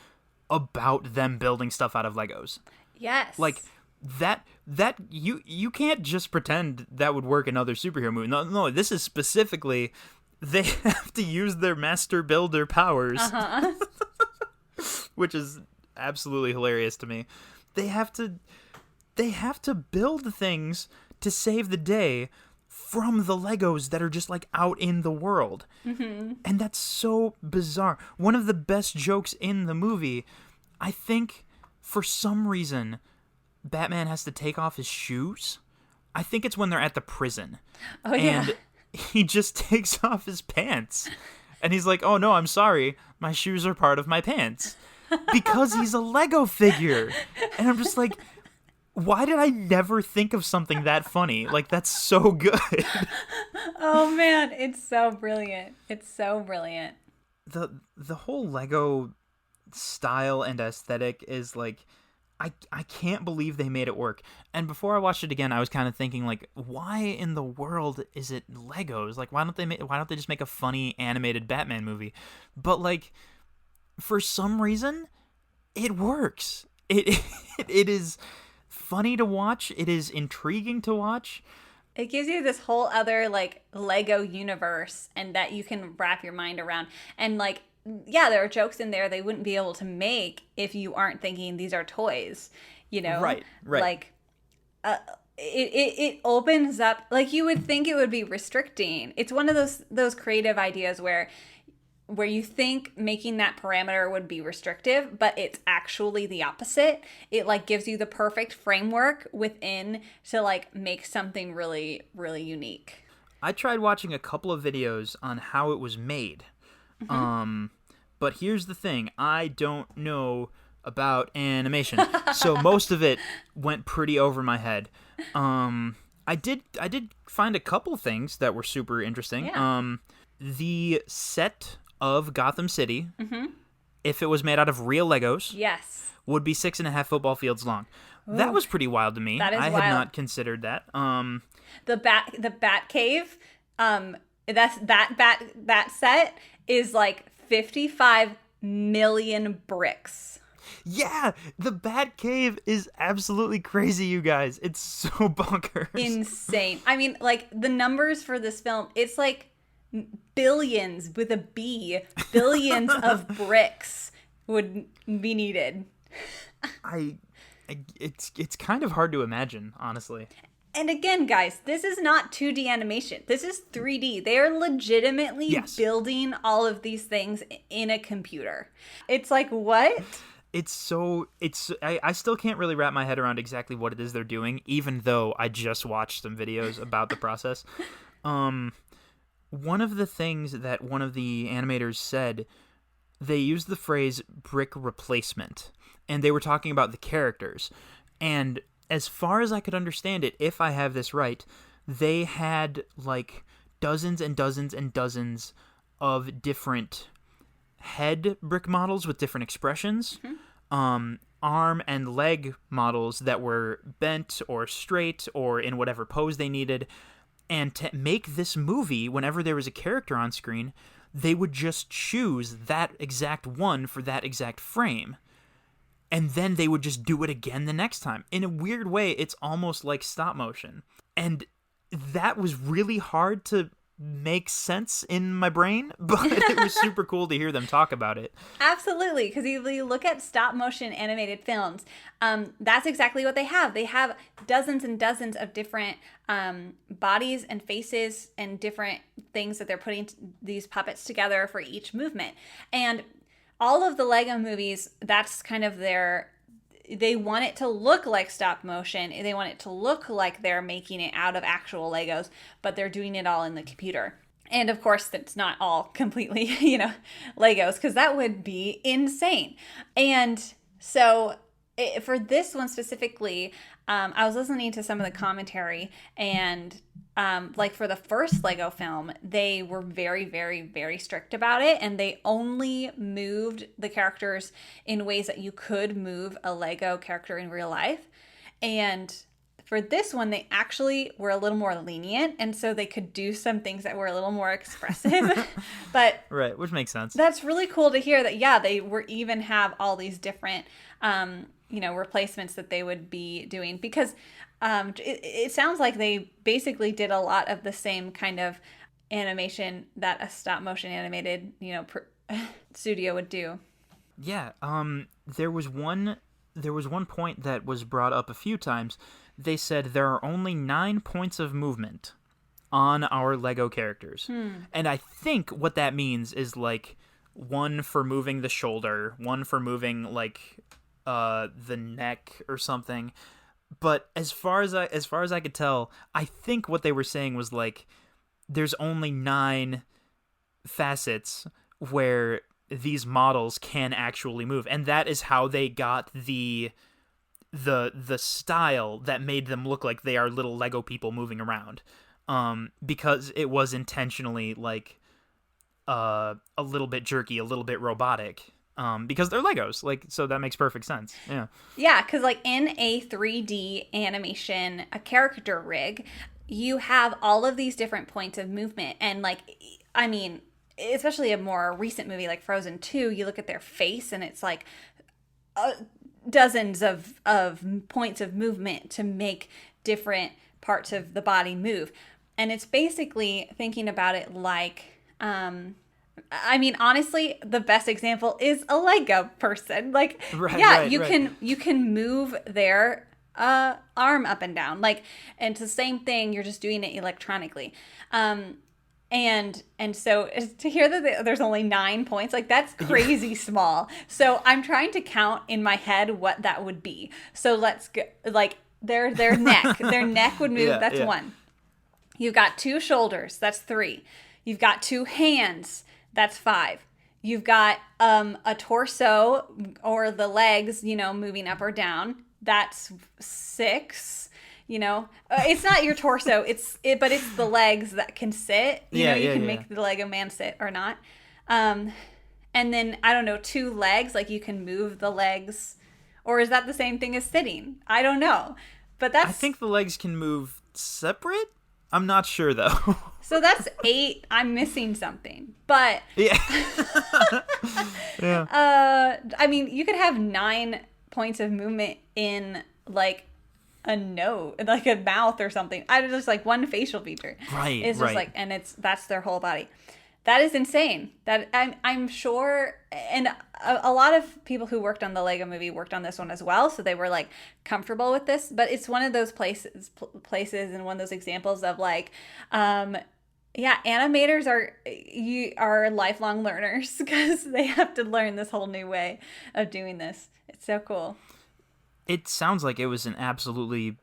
about them building stuff out of Legos. Yes. Like... That you can't just pretend that would work in other superhero movies. No, this is specifically they have to use their master builder powers which is absolutely hilarious to me. They have to build things to save the day from the Legos that are just like out in the world. Mm-hmm. And that's so bizarre. One of the best jokes in the movie, I think for some reason Batman has to take off his shoes. I think it's when they're at the prison. Oh, yeah. And he just takes off his pants. And he's like, "Oh no, I'm sorry. My shoes are part of my pants." Because he's a Lego figure. And I'm just like, why did I never think of something that funny? Like, that's so good. Oh man, it's so brilliant. It's so brilliant. The whole Lego style and aesthetic is like, I can't believe they made it work. And before I watched it again, I was kind of thinking like, why in the world is it Legos? Like, why don't they just make a funny animated Batman movie? But like, for some reason, it works. It is funny to watch. It is intriguing to watch. It gives you this whole other like Lego universe, and that you can wrap your mind around. And like, yeah, there are jokes in there they wouldn't be able to make if you aren't thinking these are toys, you know? Right. Like, it opens up, like you would think it would be restricting. It's one of those creative ideas where you think making that parameter would be restrictive, but it's actually the opposite. It like gives you the perfect framework within to like make something really, really unique. I tried watching a couple of videos on how it was made. Mm-hmm. But here's the thing. I don't know about animation. So most of it went pretty over my head. I did find a couple things that were super interesting. Yeah. The set of Gotham City, mm-hmm. if it was made out of real Legos, yes, would be 6.5 football fields long. Ooh. That was pretty wild to me. That is I wild. had not considered that. The bat cave, that set is like 55 million bricks. Yeah, the Bat Cave is absolutely crazy, you guys. It's so bonkers. Insane. I mean, like, the numbers for this film, it's like billions with a B, billions of bricks would be needed. It's kind of hard to imagine, honestly. And again, guys, this is not 2D animation. This is 3D. They are legitimately building all of these things in a computer. It's like, what? I still can't really wrap my head around exactly what it is they're doing, even though I just watched some videos about the process. One of the things that one of the animators said, they used the phrase brick replacement, and they were talking about the characters. And as far as I could understand it, if I have this right, they had like dozens and dozens and dozens of different head brick models with different expressions, arm and leg models that were bent or straight or in whatever pose they needed. And to make this movie, whenever there was a character on screen, they would just choose that exact one for that exact frame. And then they would just do it again the next time. In a weird way, it's almost like stop motion. And that was really hard to make sense in my brain, but it was super cool to hear them talk about it. Absolutely, because if you look at stop motion animated films, that's exactly what they have. They have dozens and dozens of different bodies and faces and different things that they're putting these puppets together for each movement. And all of the Lego movies, that's kind of they want it to look like stop motion. They want it to look like they're making it out of actual Legos, but they're doing it all in the computer. And of course, it's not all completely, Legos, because that would be insane. And so for this one specifically, I was listening to some of the commentary, and like for the first Lego film, they were very, very, very strict about it, and they only moved the characters in ways that you could move a Lego character in real life. And for this one, they actually were a little more lenient, and so they could do some things that were a little more expressive. But right, which makes sense. That's really cool to hear that, yeah, they were even have all these different replacements that they would be doing, because it sounds like they basically did a lot of the same kind of animation that a stop motion animated studio would do. Yeah, there was one point that was brought up a few times. They said there are only 9 points of movement on our Lego characters. And I think what that means is like one for moving the shoulder, one for moving like the neck or something. But as far as I could tell, I think what they were saying was like there's only 9 facets where these models can actually move, and that is how they got the style that made them look like they are little Lego people moving around, because it was intentionally like a little bit jerky, a little bit robotic, because they're Legos, like, so that makes perfect sense. Yeah, because like in a 3D animation, a character rig, you have all of these different points of movement. And like, I mean, especially a more recent movie like Frozen 2, you look at their face and it's like uh, dozens of points of movement to make different parts of the body move. And it's basically thinking about it like, I mean, honestly, the best example is a Lego person. Like, yeah, you can move their arm up and down. Like, and it's the same thing. You're just doing it electronically. And so to hear that there's only 9 points, like that's crazy small. So I'm trying to count in my head what that would be. So let's go, like their neck would move. That's 1. You've got 2 shoulders. That's 3. You've got 2 hands. That's 5. You've got a torso or the legs, moving up or down. That's 6. It's not your torso. But it's the legs that can sit. You can make the Lego man sit or not. And then I don't know, 2 legs, like you can move the legs, or is that the same thing as sitting? I don't know, but I think the legs can move separate. I'm not sure though. So that's 8. I'm missing something, but yeah. I mean, you could have 9 points of movement in like a nose, like a mouth or something. I just like one facial feature. Right. It's just like, and that's their whole body. That is insane. That I'm sure, and a lot of people who worked on the Lego movie worked on this one as well, so they were like comfortable with this. But it's one of those places, and one of those examples of like, animators are lifelong learners because they have to learn this whole new way of doing this. It's so cool. It sounds like it was an absolutely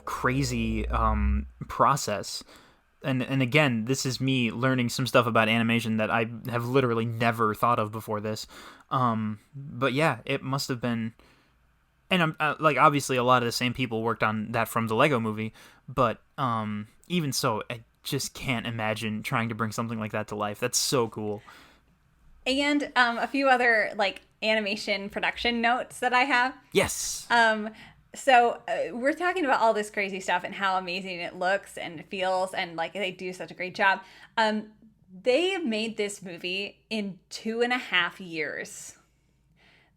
crazy process. And again, this is me learning some stuff about animation that I have literally never thought of before this. But yeah, it must have been. And I'm like, obviously, a lot of the same people worked on that from the Lego movie. But even so, I just can't imagine trying to bring something like that to life. That's so cool. And a few other like animation production notes that I have. Yes. So we're talking about all this crazy stuff and how amazing it looks and feels, and like they do such a great job. They made this movie in 2.5 years.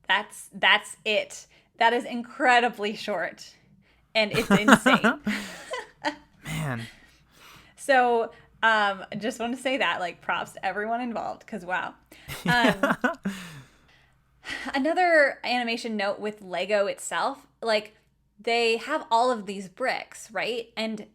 That's it. That is incredibly short, and it's insane. Man. So just want to say that, like, props to everyone involved, because wow. Another animation note with Lego itself, like, they have all of these bricks, right? And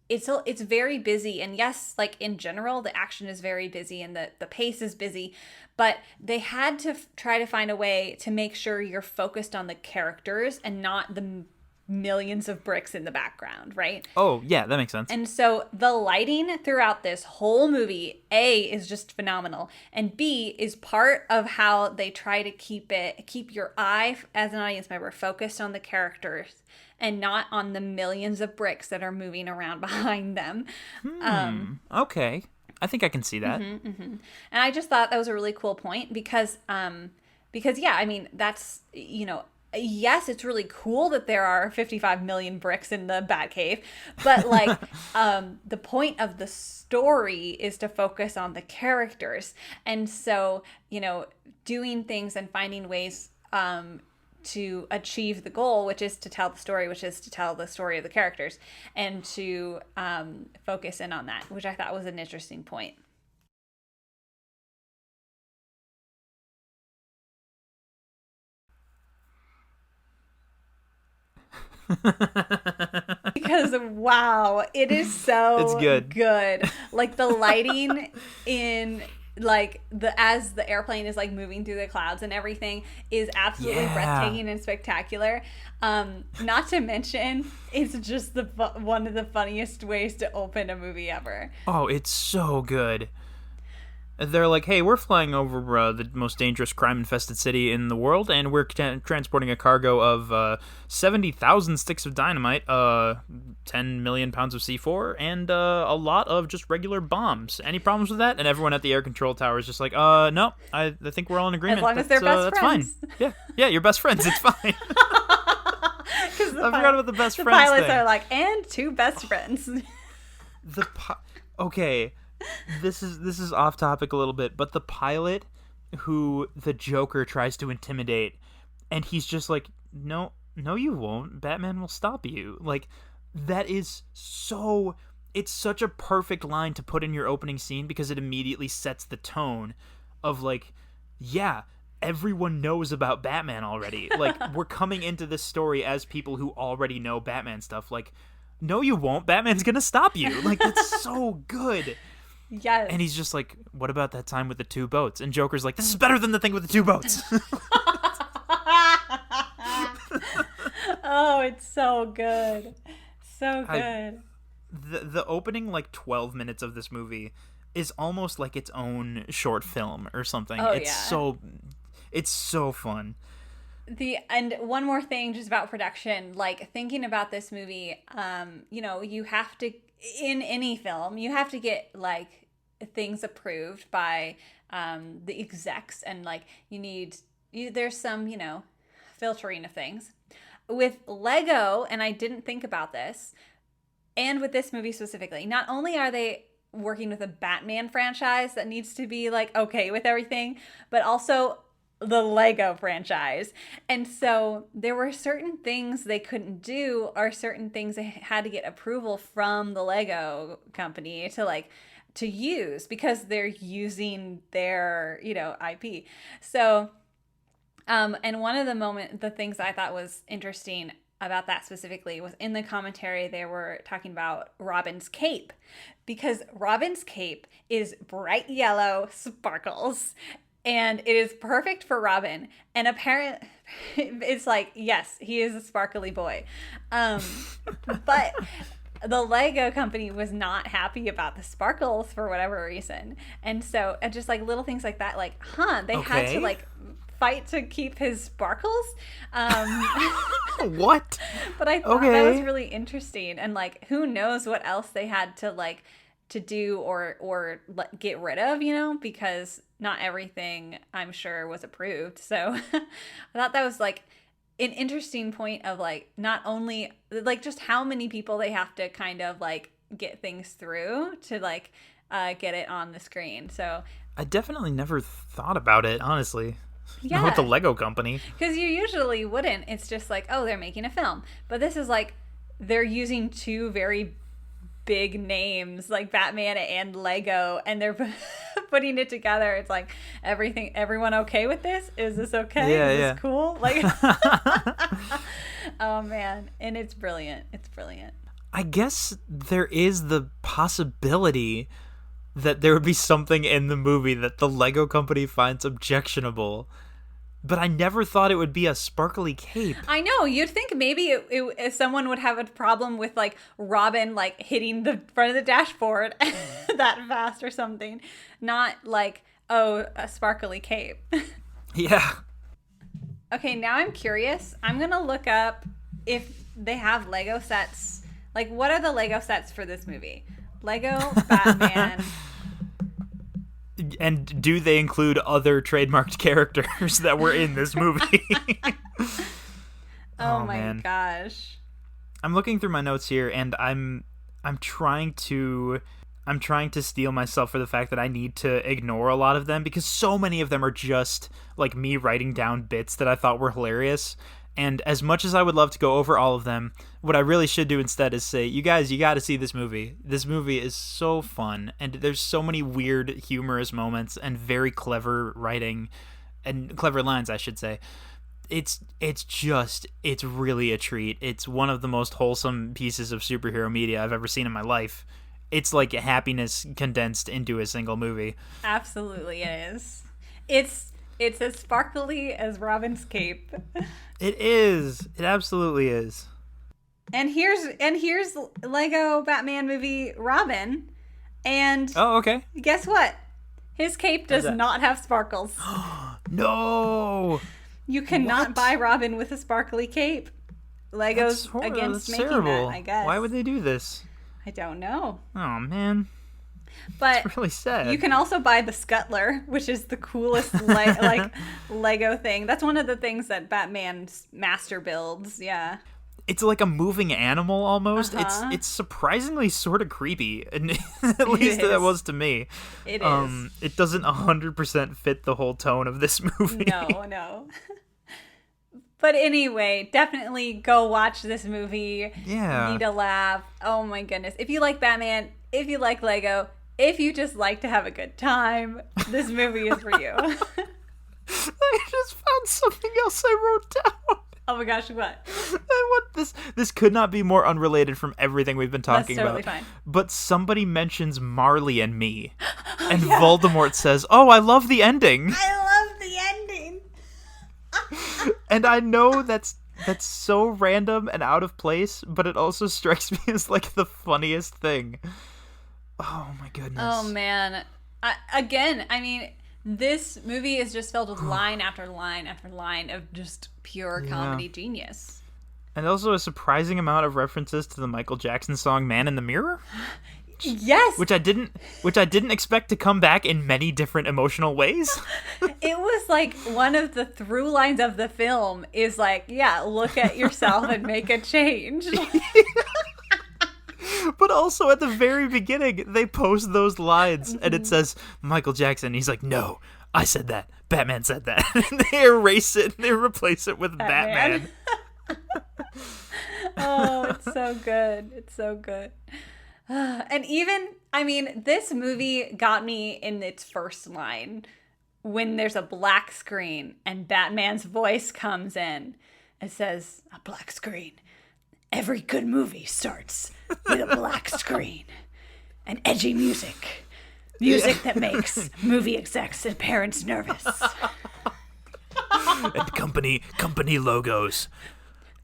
it's very busy. And yes, like in general, the action is very busy and the pace is busy. But they had to try to find a way to make sure you're focused on the characters and not the millions of bricks in the background, right? Oh, yeah, that makes sense. And so the lighting throughout this whole movie, A, is just phenomenal, and B, is part of how they try to keep your eye as an audience member focused on the characters and not on the millions of bricks that are moving around behind them. Okay. I think I can see that. And I just thought that was a really cool point because yeah, I mean, that's, yes, it's really cool that there are 55 million bricks in the Batcave, but like the point of the story is to focus on the characters. And so, doing things and finding ways to achieve the goal, which is to tell the story, which is to tell the story of the characters, and to focus in on that, which I thought was an interesting point. Because wow, it is so it's good. Like the lighting in like as the airplane is like moving through the clouds and everything is absolutely breathtaking and spectacular. Not to mention, it's just one of the funniest ways to open a movie ever. Oh, it's so good. They're like, hey, we're flying over the most dangerous crime-infested city in the world, and we're transporting a cargo of 70,000 sticks of dynamite, 10 million pounds of C4, and a lot of just regular bombs. Any problems with that? And everyone at the air control tower is just like, no, I think we're all in agreement. As long as they're best friends. That's fine. Yeah, you're best friends. It's fine. I forgot about the best friends thing. The pilots are like, and two best friends. Okay. This is off topic a little bit, but the pilot who the Joker tries to intimidate, and he's just like, no, you won't. Batman will stop you. Like, that is so... It's such a perfect line to put in your opening scene because it immediately sets the tone of, like, yeah, everyone knows about Batman already. Like, we're coming into this story as people who already know Batman stuff. Like, no, you won't. Batman's gonna stop you. Like, that's so good. Yes. And he's just like, what about that time with the two boats? And Joker's like, this is better than the thing with the two boats. Oh, it's so good. So good. The opening, like, 12 minutes of this movie is almost like its own short film or something. Oh, it's so fun. And one more thing just about production, like thinking about this movie, you have to, in any film, you have to get like things approved by the execs, and like there's some, filtering of things. With Lego, and I didn't think about this, and with this movie specifically, not only are they working with a Batman franchise that needs to be like okay with everything, but also the Lego franchise. And so there were certain things they couldn't do, or certain things they had to get approval from the Lego company to use, because they're using their, IP. So, and one of the things I thought was interesting about that specifically was in the commentary, they were talking about Robin's cape, because Robin's cape is bright yellow sparkles. And it is perfect for Robin. And apparently, it's like, yes, he is a sparkly boy. But the Lego company was not happy about the sparkles for whatever reason. And so, just like little things like that, like, they had to like fight to keep his sparkles. What? But I thought that was really interesting. And like, who knows what else they had to like to do or get rid of, because not everything, I'm sure, was approved. So I thought that was like an interesting point of like not only like just how many people they have to kind of like get things through to like get it on the screen. So I definitely never thought about it, honestly. Yeah. Not with the Lego company. Because you usually wouldn't. It's just like, oh, they're making a film. But this is like they're using two very big names like Batman and Lego, and they're putting it together. It's like everyone okay with this? Is this okay? Yeah, is this cool? Like oh man, and it's brilliant. I guess there is the possibility that there would be something in the movie that the Lego company finds objectionable, but I never thought it would be a sparkly cape. I know. You'd think maybe if someone would have a problem with like Robin like hitting the front of the dashboard that fast or something, not like, oh, a sparkly cape. Yeah. Okay, now I'm curious. I'm going to look up if they have Lego sets. Like, what are the Lego sets for this movie? Lego Batman. And do they include other trademarked characters that were in this movie? Oh my gosh. I'm looking through my notes here, and I'm trying to steel myself for the fact that I need to ignore a lot of them, because so many of them are just like me writing down bits that I thought were hilarious. And as much as I would love to go over all of them, what I really should do instead is say, you guys, you got to see this movie. This movie is so fun, and there's so many weird, humorous moments and very clever writing and clever lines, I should say. it's really a treat. It's one of the most wholesome pieces of superhero media I've ever seen in my life. It's like happiness condensed into a single movie. Absolutely it is. It's as sparkly as Robin's cape. It is. It absolutely is. And here's Lego Batman movie Robin. And oh, okay. Guess what? His cape does not have sparkles. No. You cannot buy Robin with a sparkly cape. Lego's against making terrible. that, I guess. Why would they do this? I don't know. Oh, man. But it's really sad. You can also buy the Scuttler, which is the coolest like Lego thing. That's one of the things that Batman's master builds. Yeah. It's like a moving animal almost. It's surprisingly sort of creepy, at least that was to me. It is. It doesn't 100% fit the whole tone of this movie. No. But anyway, definitely go watch this movie. Yeah. You need to laugh. Oh my goodness. If you like Batman, if you like Lego, if you just like to have a good time, this movie is for you. I just found something else I wrote down. Oh my gosh, what? This could not be more unrelated from everything we've been talking That's totally about. Fine. But somebody mentions Marley and Me. And Voldemort says, "Oh, I love the ending." I love the ending. And I know that's so random and out of place, but it also strikes me as like the funniest thing. Oh my goodness. Oh man. I mean, this movie is just filled with line after line after line of just pure comedy genius. And also a surprising amount of references to the Michael Jackson song "Man in the Mirror." Yes. Which I didn't expect to come back in many different emotional ways. It was like one of the through lines of the film is like, yeah, look at yourself and make a change. But also at the very beginning, they post those lines and it says Michael Jackson. He's like, "No, I said that. Batman said that." And they erase it and they replace it with Batman. Oh, it's so good. It's so good. And even, I mean, this movie got me in its first line when there's a black screen and Batman's voice comes in. It says, "A black screen. Every good movie starts with a black screen and edgy music. Music that makes movie execs and parents nervous." And company logos.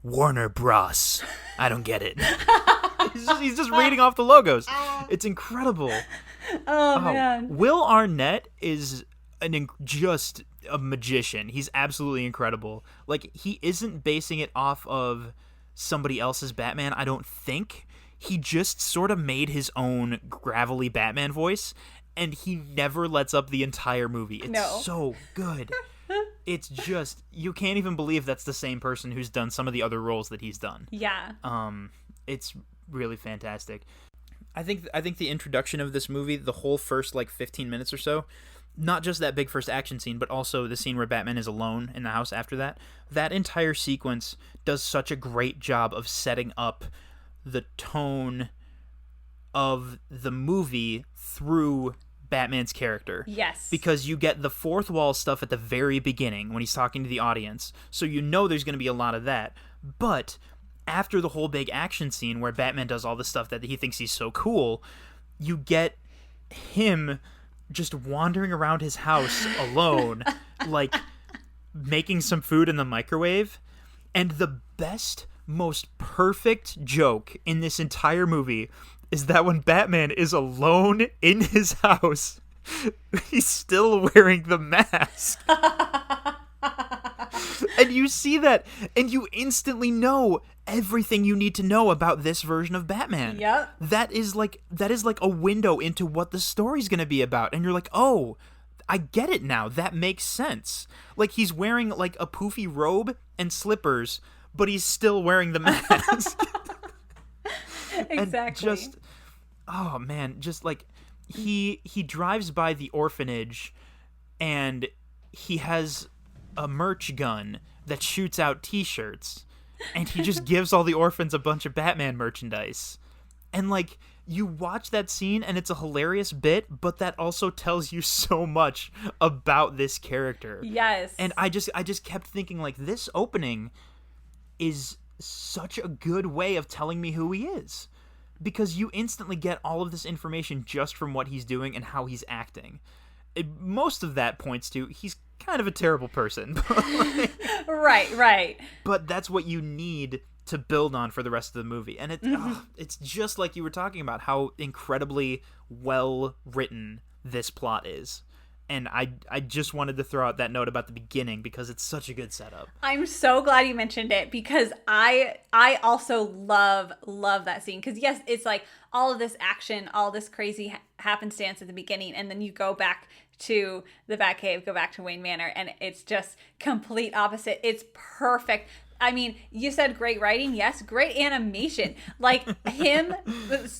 Warner Bros. I don't get it. He's just reading off the logos. It's incredible. Oh man. Will Arnett is just a magician. He's absolutely incredible. Like, he isn't basing it off of somebody else's Batman, I don't think. He just sort of made his own gravelly Batman voice, and he never lets up the entire movie. It's so good. It's just, you can't even believe that's the same person who's done some of the other roles that he's done. Yeah. It's really fantastic. I think the introduction of this movie, the whole first like 15 minutes or so, not just that big first action scene, but also the scene where Batman is alone in the house after that entire sequence does such a great job of setting up the tone of the movie through Batman's character. Yes. Because you get the fourth wall stuff at the very beginning when he's talking to the audience. So you know there's going to be a lot of that. But after the whole big action scene where Batman does all the stuff that he thinks he's so cool, you get him just wandering around his house alone, like making some food in the microwave. And the best, most perfect joke in this entire movie is that when Batman is alone in his house, he's still wearing the mask. And you see that, and you instantly know everything you need to know about this version of Batman. Yep. That is like a window into what the story's going to be about. And you're like, "Oh, I get it now. That makes sense." Like, he's wearing like a poofy robe and slippers, but he's still wearing the mask. Exactly. And just, oh man, just like he drives by the orphanage and he has a merch gun that shoots out t-shirts, and he just gives all the orphans a bunch of Batman merchandise. And like, you watch that scene and it's a hilarious bit, but that also tells you so much about this character. Yes. And I just kept thinking, like, this opening is such a good way of telling me who he is, because you instantly get all of this information just from what he's doing and how he's acting. Most of that points to he's kind of a terrible person. Right. But that's what you need to build on for the rest of the movie. And it's just like you were talking about, how incredibly well written this plot is. And I just wanted to throw out that note about the beginning because it's such a good setup. I'm so glad you mentioned it, because I also love that scene. Because yes, it's like all of this action, all this crazy happenstance at the beginning, and then you go back to the Batcave, go back to Wayne Manor, and it's just complete opposite. It's perfect. I mean, you said great writing. Yes, great animation. Like him,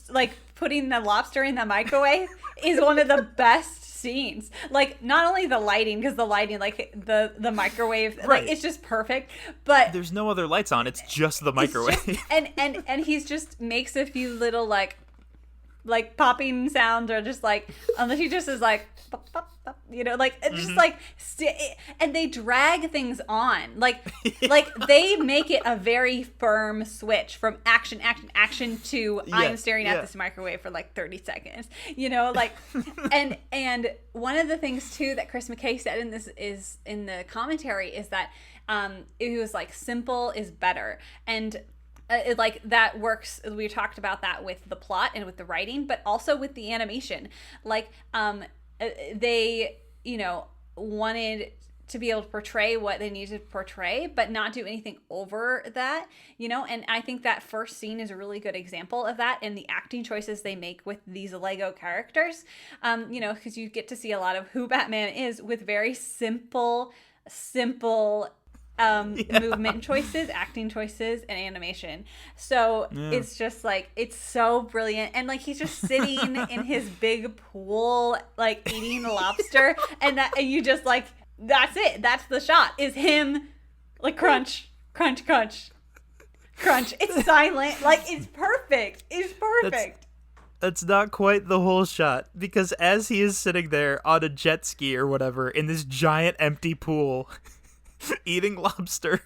like putting the lobster in the microwave is one of the best scenes. Like not only the lighting, because the lighting, like the microwave, right, like it's just perfect. But there's no other lights on. It's just the microwave. Just, and he's just makes a few little like popping sounds, or just like, unless he just is like, pop, pop, pop, you know, like just like, and they drag things on, like they make it a very firm switch from action to I'm staring at this microwave for like 30 seconds, you know, like, and one of the things too that Chris McKay said in this is in the commentary is that it was like simple is better, and like that works. We talked about that with the plot and with the writing, but also with the animation. Like they, you know, wanted to be able to portray what they needed to portray, but not do anything over that, you know. And I think that first scene is a really good example of that, and the acting choices they make with these Lego characters, you know, because you get to see a lot of who Batman is with very simple movement choices, acting choices, and animation. So it's just like, it's so brilliant. And like he's just sitting in his big pool, like eating the lobster, and you just like, that's it. That's the shot, is him like crunch, crunch, crunch, crunch. It's silent. Like it's perfect. It's perfect. That's not quite the whole shot, because as he is sitting there on a jet ski or whatever in this giant empty pool eating lobster,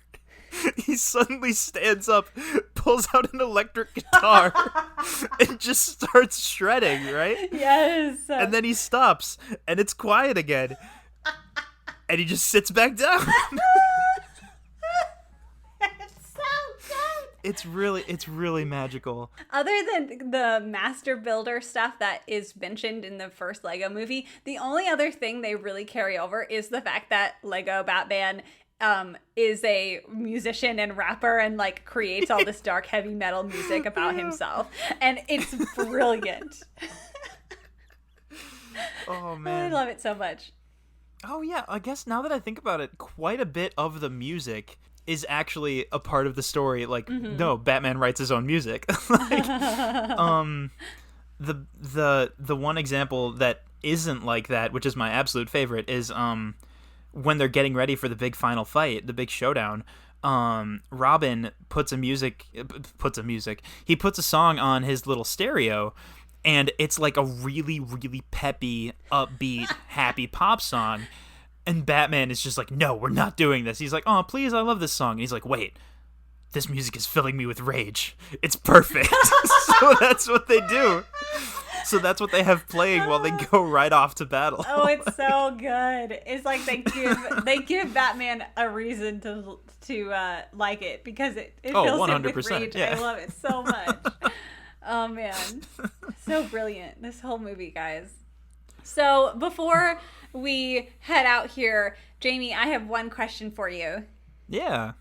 he suddenly stands up, pulls out an electric guitar, and just starts shredding, right? Yes. And then he stops, and it's quiet again, and he just sits back down. It's so good. It's really magical. Other than the master builder stuff that is mentioned in the first Lego movie, the only other thing they really carry over is the fact that Lego Batman is a musician and rapper, and like creates all this dark heavy metal music about himself, and it's brilliant. Oh man, I love it so much. Oh yeah, I guess now that I think about it, quite a bit of the music is actually a part of the story. Like, no, Batman writes his own music. Like, the one example that isn't like that, which is my absolute favorite, is when they're getting ready for the big final fight, the big showdown. Robin puts a song on his little stereo, and it's like a really, really peppy, upbeat, happy pop song. And Batman is just like, no, we're not doing this. He's like, oh, please, I love this song. And he's like, wait, this music is filling me with rage. It's perfect. So that's what they do. So that's what they have playing while they go right off to battle. Oh, it's so good. It's like they give Batman a reason to like it, because it fills 100%, him with rage. yeah. I love it so much. Oh man, so brilliant, this whole movie, guys. So before we head out here, Jamie, I have one question for you. Yeah.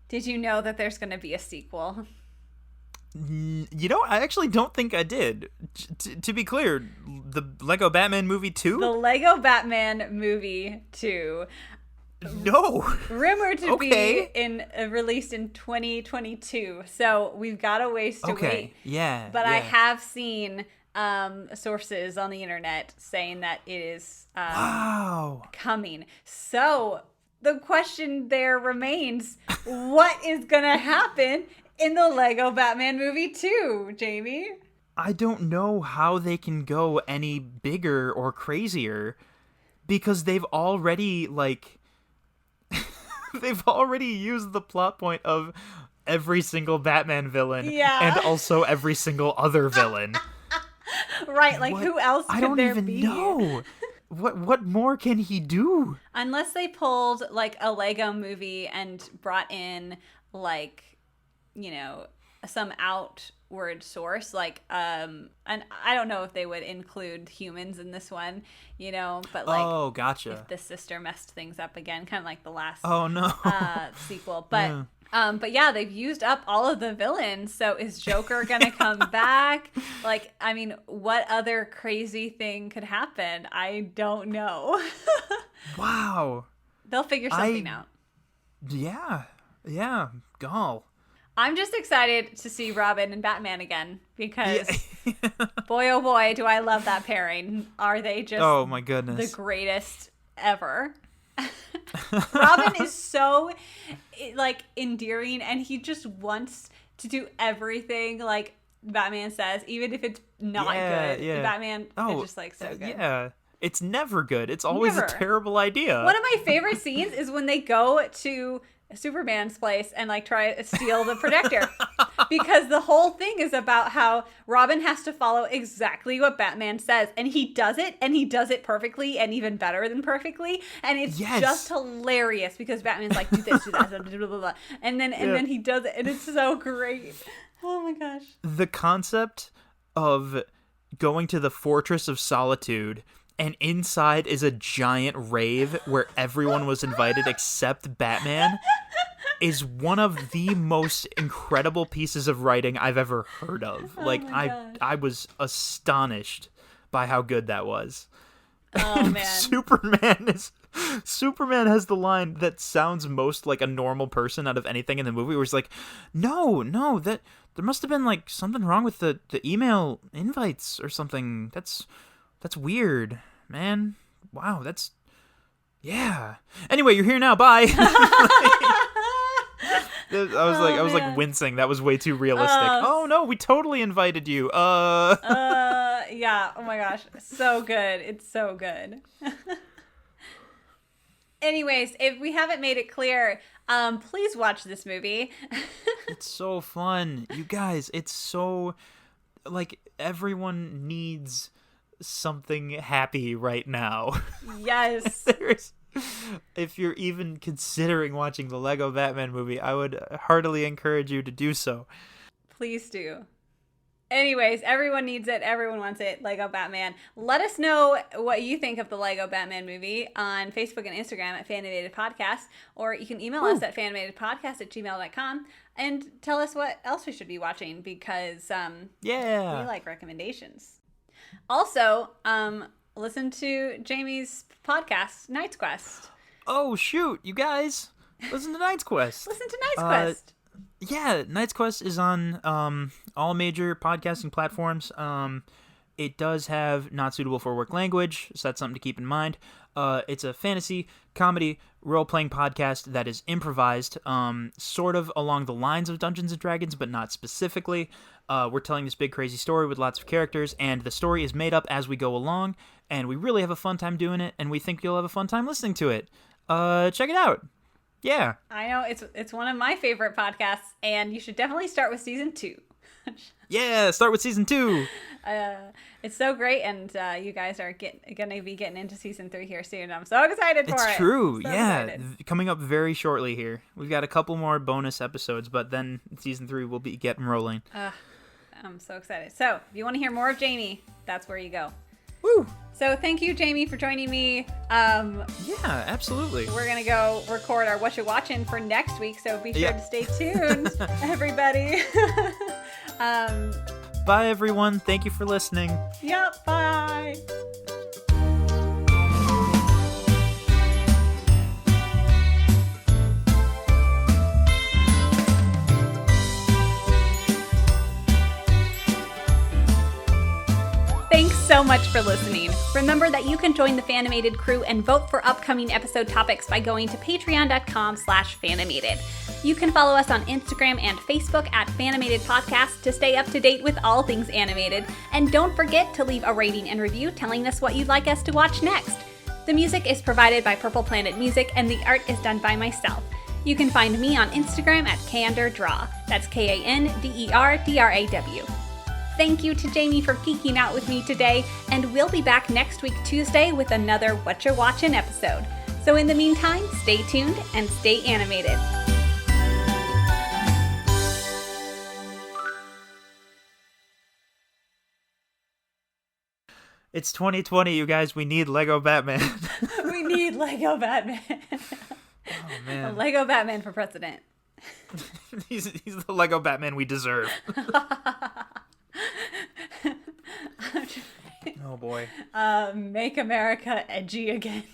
Did you know that there's going to be a sequel? You know, I actually don't think I did. To be clear, the Lego Batman movie 2? The Lego Batman movie 2. No. Rumored to be released in 2022. So we've got a ways to wait. Yeah. But I have seen sources on the internet saying that it is coming. So the question there remains, what is going to happen in the Lego Batman movie 2, Jamie? I don't know how they can go any bigger or crazier, because they've already, like, they've already used the plot point of every single Batman villain and also every single other villain. Right, like, who else could there be? I don't even know. What more can he do? Unless they pulled, like, a Lego movie and brought in, like, you know, some outward source, like, and I don't know if they would include humans in this one, you know, but, like, oh, gotcha. If the sister messed things up again, kind of like the last sequel. But but yeah, they've used up all of the villains. So is Joker gonna come back? Like, I mean, what other crazy thing could happen? I don't know. Wow. They'll figure something out. Yeah. Gall. I'm just excited to see Robin and Batman again, because boy, oh boy, do I love that pairing. Are they just oh my goodness, the greatest ever? Robin is so, like, endearing, and he just wants to do everything like Batman says, even if it's not good. Yeah. Batman is just, like, so good. Yeah. It's never good. It's always a terrible idea. One of my favorite scenes is when they go to Superman's place and, like, try to steal the projector. Because the whole thing is about how Robin has to follow exactly what Batman says. And he does it, and he does it perfectly, and even better than perfectly. And it's just hilarious, because Batman's like, do this, do that, blah, blah, blah, blah. And then he does it, and it's so great. Oh my gosh. The concept of going to the Fortress of Solitude, and inside is a giant rave where everyone was invited except Batman, is one of the most incredible pieces of writing I've ever heard of. Like, I was astonished by how good that was. Oh, man. Superman has the line that sounds most like a normal person out of anything in the movie, where he's like, no, that there must have been, like, something wrong with the email invites or something. That's weird, man. Wow, yeah. Anyway, you're here now. Bye. I was like wincing. That was way too realistic. Oh no, we totally invited you. Yeah. Oh my gosh, so good. It's so good. Anyways, if we haven't made it clear, please watch this movie. It's so fun, you guys. It's so, like, everyone needs something happy right now. Yes. If you're even considering watching the Lego Batman movie, I would heartily encourage you to do so. Please do. Anyways, everyone needs it. Everyone wants it. Lego Batman. Let us know what you think of the Lego Batman movie on Facebook and Instagram at Fanimated Podcast, or you can email us at fanimatedpodcast@gmail.com and tell us what else we should be watching, because we like recommendations. Also, listen to Jamie's podcast, Knight's Quest. Oh, shoot, you guys. Listen to Knight's Quest. Listen to Knight's Quest. Yeah, Knight's Quest is on all major podcasting platforms. It does have not suitable for work language, so that's something to keep in mind. It's a fantasy, comedy, role-playing podcast that is improvised, sort of along the lines of Dungeons & Dragons, but not specifically. We're telling this big, crazy story with lots of characters, and the story is made up as we go along, and we really have a fun time doing it, and we think you'll have a fun time listening to it. Check it out. Yeah. I know, it's one of my favorite podcasts, and you should definitely start with season 2. Yeah, start with season 2. It's so great, and you guys are going to be getting into season 3 here soon. I'm so excited for it. It's true. So excited. Coming up very shortly here. We've got a couple more bonus episodes, but then season 3 will be getting rolling. I'm so excited. So, if you want to hear more of Jamie, that's where you go. Woo! So thank you, Jamie, for joining me. Yeah, absolutely. We're going to go record our What You Watching for next week, so be sure to stay tuned, everybody. Bye, everyone. Thank you for listening. Yep, bye. Thanks so much for listening. Remember that you can join the Fanimated crew and vote for upcoming episode topics by going to patreon.com/Fanimated. You can follow us on Instagram and Facebook at Fanimated Podcast to stay up to date with all things animated. And don't forget to leave a rating and review telling us what you'd like us to watch next. The music is provided by Purple Planet Music, and the art is done by myself. You can find me on Instagram at Kanderdraw. That's KANDERDRAW. Thank you to Jamie for geeking out with me today, and we'll be back next week Tuesday with another What You're Watching episode. So in the meantime, stay tuned and stay animated. It's 2020, you guys. We need Lego Batman. We need Lego Batman. Oh, man. A Lego Batman for president. he's the Lego Batman we deserve. Oh, boy. Make America edgy again.